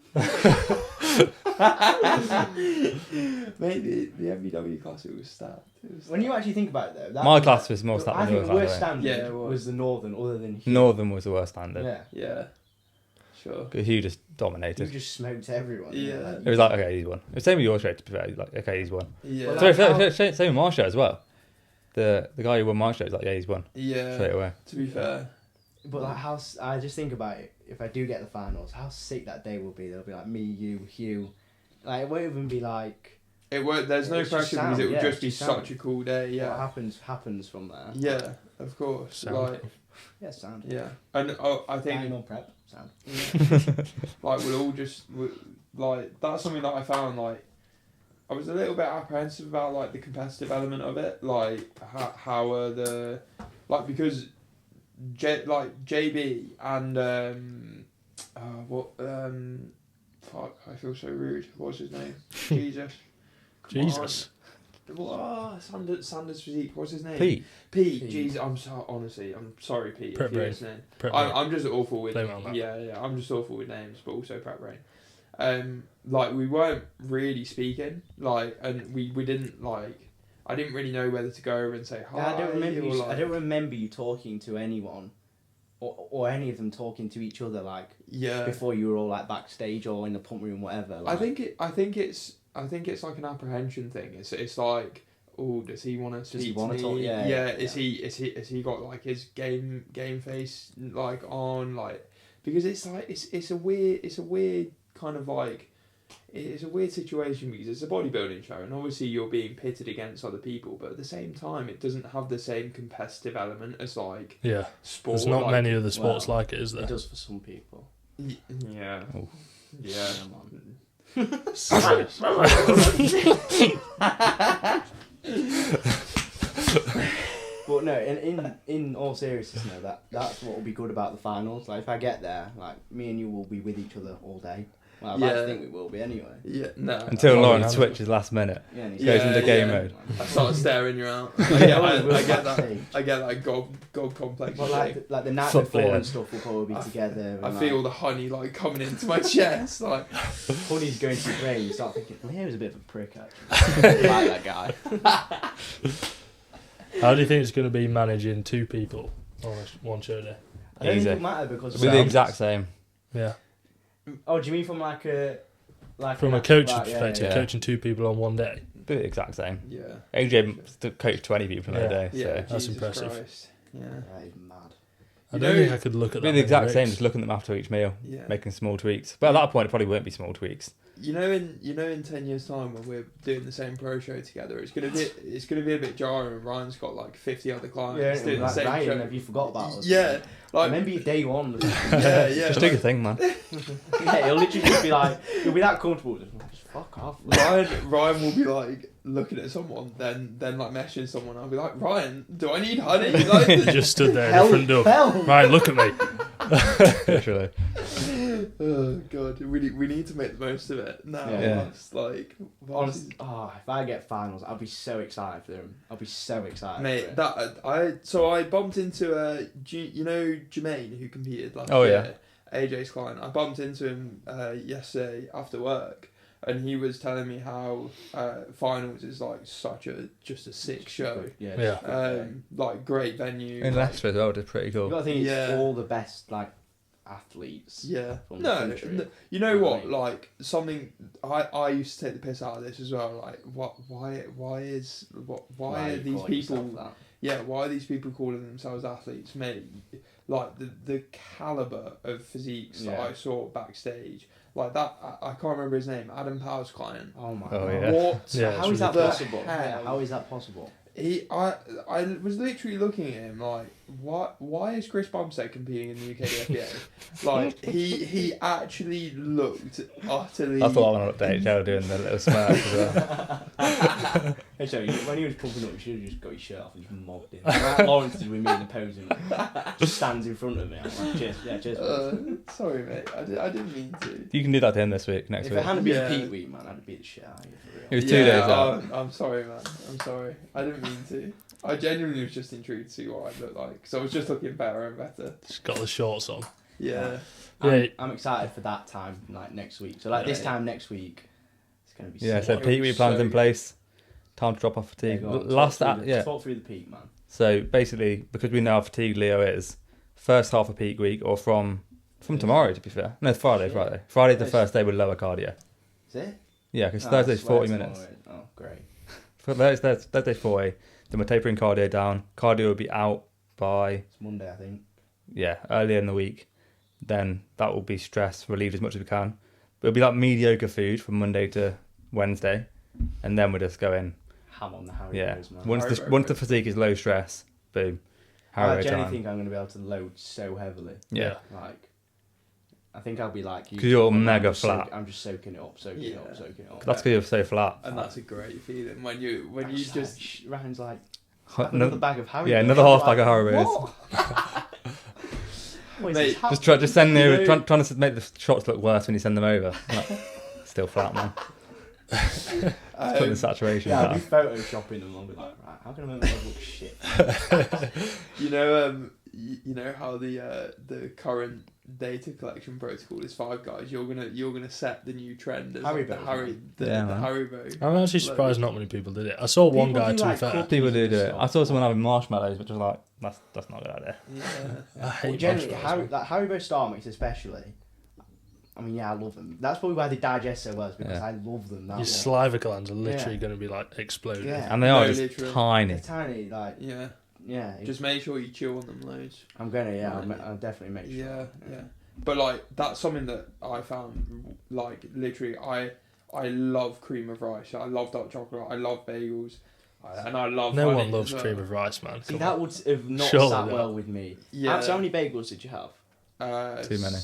Maybe the MBW Classic was stacked. When you actually think about it, though, that My class was more stacked I than think yours, the by the worst way. standard Yeah, it was the Northern, other than Hugh. Northern was the worst standard. Yeah, Yeah. Sure. But Hugh just you dominated. just smoked everyone. Yeah. Like, It was like, okay, he's won. It was same with your show, to be fair. Like, okay, he's won. Yeah. Well, Sorry, like same with my show as well. The guy who won my show was like, yeah, he's won. Yeah. Straight away. To be fair. But like I just think about it. If I do get the finals, how sick that day will be. There'll be like me, you, Hugh. Like it won't even be like It won't. There's no It's just pressure because sound, it would yeah, just be it's just such a cool day. what Yeah. happens from there. Yeah. Of course. Sound. Like. Yeah, sound. Yeah. And I think Final prep sound. like we'll all just like that's something that I found like I was a little bit apprehensive about like the competitive element of it, like how the like because JB and fuck, I feel so rude. What's his name? Jesus. Come Jesus. Sanders physique. What's his name? Pete. Jeez, I'm sorry, Pete. Prep if you're brain. listening. Prep brain. I'm just awful with. Blame it on that. Yeah. I'm just awful with names, but also prep brain. Like we weren't really speaking, like, and we didn't like. I didn't really know whether to go over and say hi. Yeah, I don't remember. or I don't remember you talking to anyone, or any of them talking to each other like. Yeah. Before you were all like backstage or in the pump room, whatever. Like. I think it's like an apprehension thing. It's like, oh, does he want to speak to me? Talk? Yeah. Is he got like his game face like on, like, because it's like it's a weird kind of like. It's a weird situation because it's a bodybuilding show and obviously you're being pitted against other people, but at the same time it doesn't have the same competitive element as like sport. There's not like, many other sports like it, is there? It does for some people. Yeah. Oh. Yeah. But no, in all seriousness, no, that's what will be good about the finals. Like if I get there, like me and you will be with each other all day. Well, I'd like to think we will be anyway. Yeah, no. Until Laurence switches last minute. Yeah, Goes into game mode. I start staring you out. I get that gob complex. Well, like the night before and stuff will probably be together. I feel the honey like coming into my chest. Like honey's going to your brain. You start thinking, Leo's a bit of a prick actually. I like that guy. How do you think it's going to be managing two people on one show day? I don't think it matter because it'll be the exact same. Yeah. Oh, do you mean from from a coaching perspective, coaching two people on one day? Be the exact same. Yeah. AJ coached 20 people in a day. Yeah, so. that's Jesus impressive. Christ. Yeah. That is mad. I don't think I could look at that. Be the exact same, just looking at them after each meal, making small tweaks. But at that point, it probably won't be small tweaks. In 10 years' time when we're doing the same pro show together, it's gonna be a bit jarring. And Ryan's got like 50 other clients doing the same Ryan, show. have you forgot about us? Yeah, like remember your day one. yeah. Just do your thing, man. Yeah, he'll literally just be like, you'll be that comfortable. Just fuck off. Ryan will be like looking at someone, then like messaging someone. I'll be like, Ryan, do I need honey? Like, just stood there in the front door. Ryan, look at me. Literally. Oh god, we need to make the most of it now. Yeah. Like, honestly, if I get finals, I'll be so excited for them. I'll be so excited, mate. I bumped into Jermaine who competed last year. Yeah. AJ's client. I bumped into him yesterday after work, and he was telling me how finals is like just a sick show. Yeah. Like great venue. In Leicester as well, it's pretty cool. You got to think it's all the best like athletes. Yeah. From the country. You know what? Like something I used to take the piss out of this as well. Like why are these people? Yeah, why are these people calling themselves athletes, mate? Like the caliber of physiques that I saw backstage, like that. I can't remember his name. Adam Power's client. Oh my god. Yeah. What? Yeah, how is that possible? Yeah, how is that possible? I was literally looking at him like, why is Chris Bumstead competing in the UKDFBA? Like he actually looked utterly. I thought I want to update Joe doing the little smirk as well. Hey, so when he was pumping up, you should have just got your shirt off and just mobbed him. Like Laurence did with me in the posing. Just stands in front of me. I'm like, cheers. Sorry, mate. I didn't mean to. You can do that to him next week. If it hadn't been Pete week, man, I'd beat the shit out of you for real. It was 2 days out. I'm sorry, man. I'm sorry. I didn't mean to. I genuinely was just intrigued to see what I look like, because I was just looking better and better. Just got the shorts on. Yeah. I'm excited for that time, like next week. So this time next week, it's going to be. Yeah. So Pete week plans in place. Time to drop off fatigue. Talk through the peak, man. So basically, because we know how fatigued Leo is, first half of peak week, or from tomorrow, to be fair. No, it's Friday. Friday's the first day with lower cardio. Is it? Yeah, because Thursday's 40 minutes. Oh, great. Thursday's 40. Then we're tapering cardio down. Cardio will be out by... It's Monday, I think. Yeah, earlier in the week. Then that will be stress relieved as much as we can. But it'll be like mediocre food from Monday to Wednesday. And then we're just going... Ham on the Haribos, man. Once the physique is low stress, boom. I genuinely think I'm going to be able to load so heavily. Yeah. Like, I think I'll be like... Because you're mega flat. I'm just soaking it up. That's because you're so flat. And that's a great feeling when you just... Ryan's like... Another bag of Haribos. Yeah, another half bag of Haribos. Mate, just send them over. Trying to make the shots look worse when you send them over. Like, still flat, man. Putting the saturation Yeah, I'll down. be photoshopping them. I'll be like, right, how can I make myself look shit? You know how the current data collection protocol is 5 guys. You're gonna set the new trend as Haribo. the Haribo. I'm actually surprised not many people did it. I saw one People guy, do, to be like, fair. cookies. People do and it. stuff. I saw someone having marshmallows, which was like, that's not a good idea. Yeah. I hate Generally, marshmallows, man. Haribo Star Mix especially. I mean, yeah, I love them. That's probably why they digest so well, is because Yeah. I love them that Your much. saliva glands are literally Yeah. going to be like exploding. Yeah. And they are No, just literally. tiny. They're tiny, like, Yeah. yeah. Just make sure you chew on them loads. I'm gonna, yeah, Right. I'll definitely make sure. Yeah. But like that's something that I found like literally I love cream of rice. I love dark chocolate. I love bagels. And I love No honey one loves as well. cream of rice, man. See, Come that on. would have not Surely sat not. well with me. Yeah. So how many bagels did you have? Too many.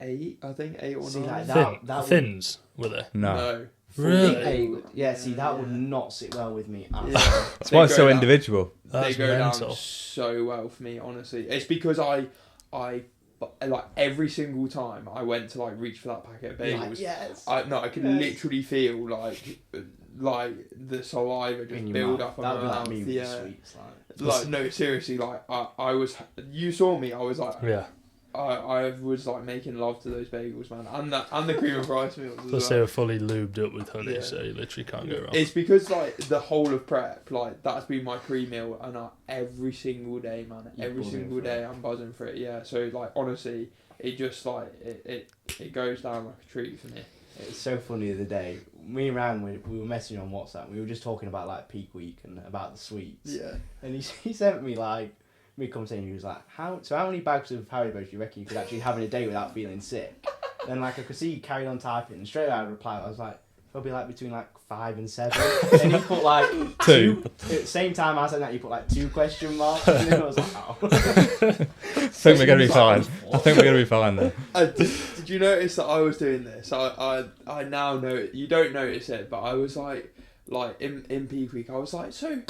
8, I think 8 or 9. See, like Thin, that would- thins, were they? No. Really? Big bagel. Yeah, see, that would not sit well with me. At all. Yeah. That's why it's so They go down- individual. That's they go mental. down so well for me, honestly. It's because I like every single time I went to like reach for that packet of bagels, Like, yes. I could Yes. literally feel like the saliva just In your build mouth. up in That'd my be like mouth. me with Yeah. the sweets. Like. No, seriously, like I was. You saw me. I was like, Yeah. I was like making love to those bagels, man, and the cream of rice meals as Plus, they well. were fully lubed up with honey, Yeah. so you literally can't go wrong. It's because like the whole of prep, like that's been my pre-meal, and every single day, man, You every buzz in single for day it. I'm buzzing for it. Yeah, so like honestly, it just like it goes down like a treat for me. It's so funny the other day. Me and Ryan, we were messaging on WhatsApp. We were just talking about like peak week and about the sweets. Yeah. And he sent me like mid-conversation. He was like, how many bags of Haribo do you reckon you could actually have in a day without feeling sick? Then like I could see he carried on typing, and straight out I replied. I was like, probably like between like 5 and 7. And he put like 2. At the same time I said that, he put like 2 question marks. And then I was like, oh. I think we're going to be fine. I think we're going to be fine then. Did you notice that I was doing this? I now know you don't notice it, but I was like in peak week. I was like, so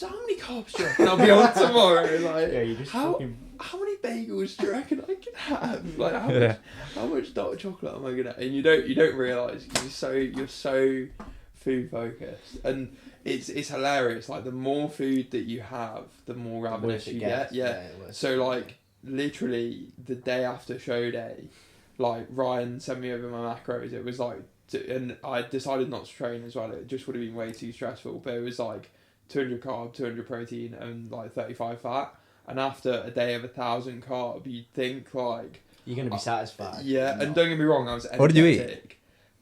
how many carbs do you reckon I'll be on tomorrow? Like, Yeah, you just how fucking... how many bagels do you reckon I can have? Like, Yeah. how much dark chocolate am I gonna? And you don't realise you're so food focused, and it's hilarious. Like the more food that you have, the more ravenous you get. Yeah. So like literally the day after show day, like Ryan sent me over my macros. It was like, and I decided not to train as well. It just would have been way too stressful. But it was like 200 carb, 200 protein, and like 35 fat. And after a day of 1,000 carb, you'd think like You're going to be satisfied. yeah. And don't get me wrong, I was energetic. What did you eat?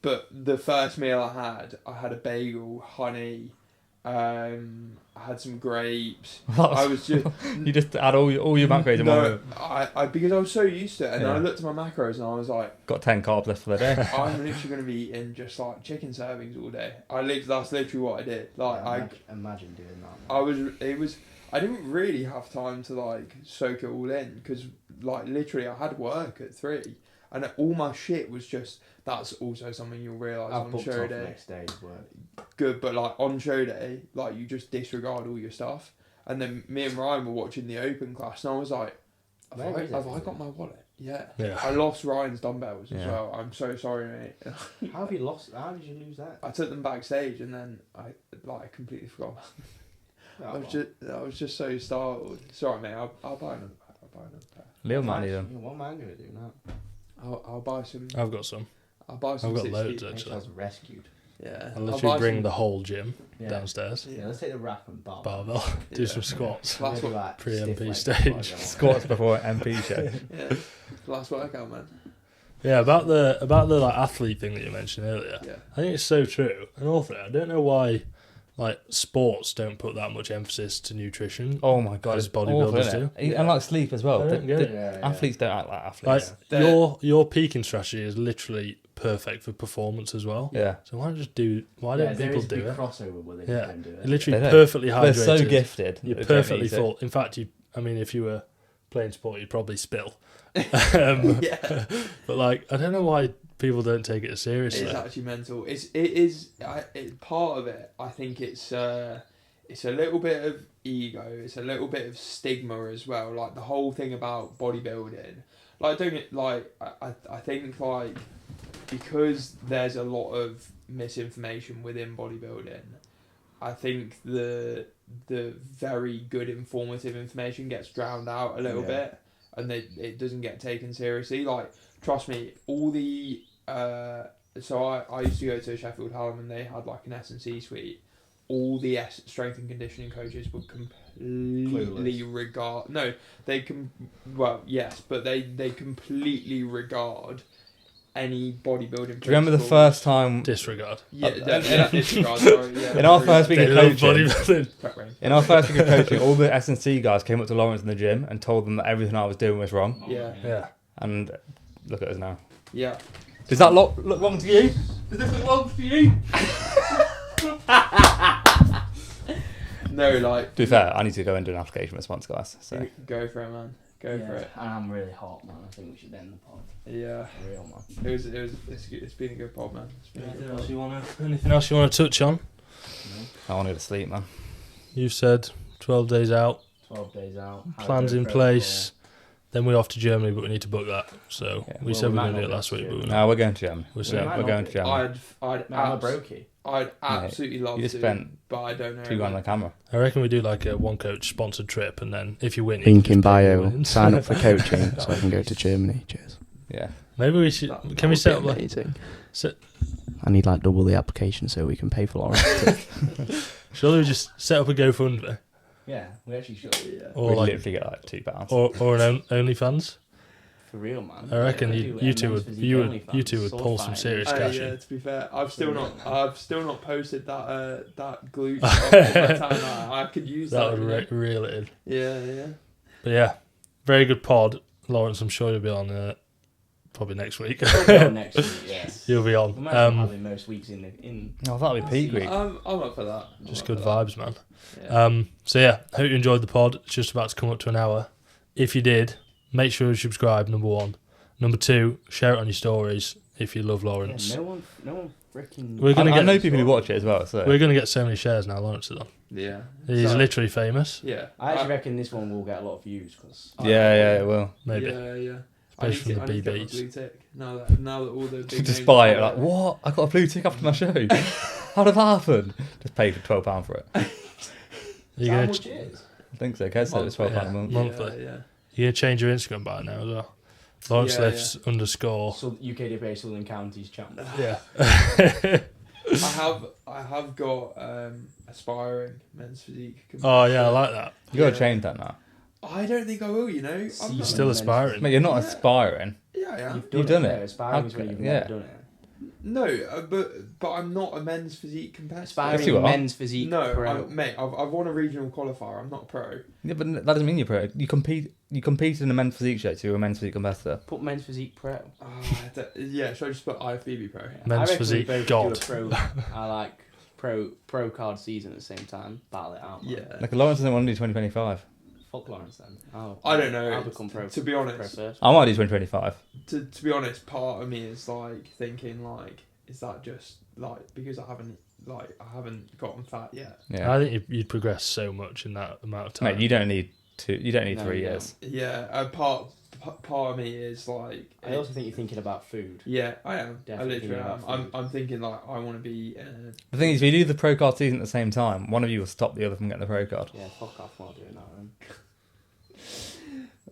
But the first meal I had a bagel, honey. I had some grapes. I was just You just add all your macros in one no, meal. I because I was so used to it, and then I Yeah. looked at my macros and I was like, Got 10 carbs left for the day. I'm literally going to be eating just like chicken servings all day. That's literally what I did. Like Imagine doing that. I didn't really have time to like soak it all in because like literally I had work at 3, and all my shit was just. That's also something you'll realise I've on booked show off day. next day's work. Good, but like on show day, like you just disregard all your stuff. And then me and Ryan were watching the open class, and I was like, Where is have I everything? got my wallet? Yeah. Yeah. I lost Ryan's dumbbells as Yeah. well. I'm so sorry, mate. How have you lost? How did you lose that? I took them backstage, and then I completely forgot. I was just so startled. Sorry, mate. I'll buy another pair. Lil might need them. What am I going to do now? I'll buy some. I've got some. I'll buy some. I've got 60. loads, I actually. was rescued. Yeah. I'll I'll literally buy bring some- the whole gym Yeah. downstairs. Yeah, let's take the rack and bar. Barbell. Do Yeah. some squats. Last Maybe one. like Pre-MP stiff legs stage. before I go on. Squats before MP show. Yeah. Last workout, man. Yeah, about the like athlete thing that you mentioned earlier. Yeah. I think it's so true. And also, I don't know why like sports don't put that much emphasis to nutrition. Oh my god, As it's awful, bodybuilders isn't it? do. And like sleep as well. I don't get it. Yeah, Athletes don't act like Like athletes. Yeah. your peaking strategy is literally perfect for performance as well. Yeah. So why don't Yeah, people there is a do big it? crossover where they Yeah. just don't do it. Literally They don't. perfectly They're hydrated. so gifted. You're they don't perfectly need to. full. In fact, if you were playing sport, you'd probably spill. Yeah. But like, I don't know why people don't take it seriously. It's actually mental. It is part of it. I think it's a little bit of ego. It's a little bit of stigma as well. Like the whole thing about bodybuilding. Like I think like because there's a lot of misinformation within bodybuilding. I think the very good informative information gets drowned out a little bit, and it doesn't get taken seriously. Like, trust me, all the so I used to go to Sheffield Hallam, and they had like an S&C suite. All the strength and conditioning coaches would completely regard. No, they can. Well, yes, but they completely regard any bodybuilding. Do you remember the first time? Disregard. Yeah, disregard. Sorry, yeah. In our first week of coaching, bodybuilding. in our first week of coaching, all the S&C guys came up to Laurence in the gym and told them that everything I was doing was wrong. Yeah. And look at us now. Yeah. Does that look wrong to you? Does this look wrong for you? No, like. To be fair, I need to go and do an application response, guys. So Go for it, man. Go for it. And I'm really hot, man. I think we should end the pod. Yeah. For real, man. It's been a good pod, man. Anything else you want to touch on? I want to go to sleep, man. You said 12 days out. 12 days out. Plans in place. Then we're off to Germany, but we need to book that. So we said we were going to do it last week, but we're not. No, we're going to Germany. We're going to Germany. I'd absolutely love You to, spent but I don't know. $2 on the camera. I reckon we do like a one coach sponsored trip, and then if you win, Link you in can just pay your bio. winnings. Sign up for coaching so I can go to Germany. Cheers. Yeah. Maybe we should. Can we set up like? Amazing. Set, I need like double the application so we can pay for Laurence. surely we just set up a GoFundMe Yeah, we actually should. Yeah. or We'd like literally get like £2. or an OnlyFans. For real, man. I reckon Yeah, you two would pull some serious cash Yeah, in. to be fair, I've still not posted that glute. I could use that. That would reel it in. Yeah. But yeah, very good pod, Laurence. I'm sure you'll be on probably next week. Next week, yes. You'll be We on. might have having most weeks in. Oh, that'll be peak week. I'm up for that. Just good vibes, man. Yeah. So yeah, hope you enjoyed the pod. It's just about to come up to an hour. If you did, make sure you subscribe, number 1. Number 2, share it on your stories if you love Laurence. Yeah, no one freaking. We're gonna I get know people who watch it as well. So we're gonna get so many shares now. Laurence is on. Yeah. He's So- literally famous. Yeah. I actually reckon this one will get a lot of views because. yeah, it will. Maybe. Yeah. Especially from the I need to get my BBs. blue tick. Now that all the big Just names buy are it. Like, what? I got a blue tick after my show. How did that happen? Just pay for £12 for it. You're How gonna much it is? I think so. Kez said it's £12 a month. monthly. Yeah. you're gonna change your Instagram by now as well. Laurencelifts _ So UKDP Southern Counties champion. Yeah. I have got aspiring men's physique. Oh yeah, I like that. You got to change that now. I don't think I will. You know, I'm You're not- still aspiring. Mate, you're not aspiring. Yeah, I am. You've done it. Yeah, aspiring is when you've never done it. No, but I'm not a men's physique competitor. Aspiring Yes, you are. men's physique No, pro. mate, I've won a regional qualifier. I'm not a pro. Yeah, but that doesn't mean you're pro. You competed in a men's physique show, so you're a men's physique competitor. Put men's physique pro. Yeah, should I just put IFBB pro? Men's I reckon physique we both god. do a pro. I like pro card season at the same time. Battle it out. Man. Yeah. Like Laurence doesn't want to do 2025. Fuck Laurence then. I don't know. I'll become pro. To be Pro honest, first. I might do 2025. to be honest, part of me is like thinking like, is that just like because I haven't gotten fat yet? Yeah. I think you'd progress so much in that amount of time. Mate, you don't need 2. You don't need No, 3 you years. Yeah, part of me is like. I also think you're thinking about food. Yeah, I am. Definitely I literally thinking am. about food. I'm thinking like I want to be. The thing is, if you do the pro card season at the same time, one of you will stop the other from getting the pro card. Yeah, fuck off. I'm not doing that then.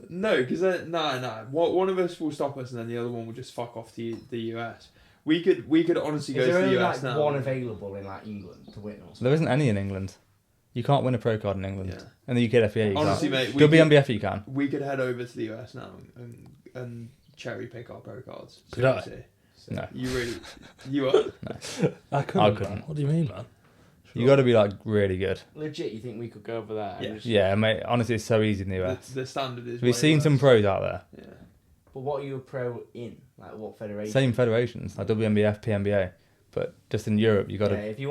No, because no. One of us will stop us, and then the other one will just fuck off to the US. We could honestly go Is to there the only US like now. one available in like England to win or something? There isn't any in England. You can't win a pro card in England. Yeah. In the UKFBA, you Honestly, can't. mate, WNBF, you can. we could head over to the US now and cherry pick our pro cards. Could I? Seriously. No. You are. I couldn't. I Man. couldn't. What do you mean, man? You got to be like really good. Legit, you think we could go over there? and Yeah. just- Yeah, mate. Honestly, it's so easy in the US. The standard is. We've way seen worse. some pros out there. Yeah. But what are you a pro in? Like what federation? Same federations, like WNBF, PNBA, but just in Europe, you got Yeah, to. if you're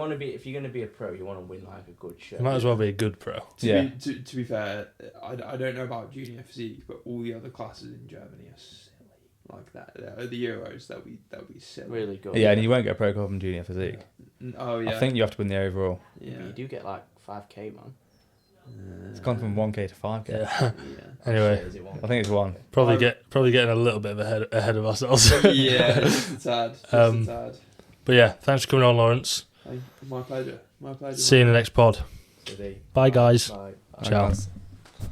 gonna be a pro, you want to win like a good show. You might as well be a good pro. Yeah. To be fair, I don't know about junior physique, but all the other classes in Germany are silly. Like that, the Euros, they'll be silly. Really good. Yeah, and you won't get a pro card from junior physique. Oh yeah. I think you have to win the overall. Yeah. But you do get like 5k, man. It's gone from 1k to 5k. Yeah. Yeah. Anyway, Shit, is it one? I think it's 1. probably getting a little bit of ahead of ourselves. Yeah, just a tad. But But yeah, thanks for coming on, Laurence. Hey, my pleasure. My pleasure. See you in the next pod. Today. Bye, guys. Bye. Ciao. Guys.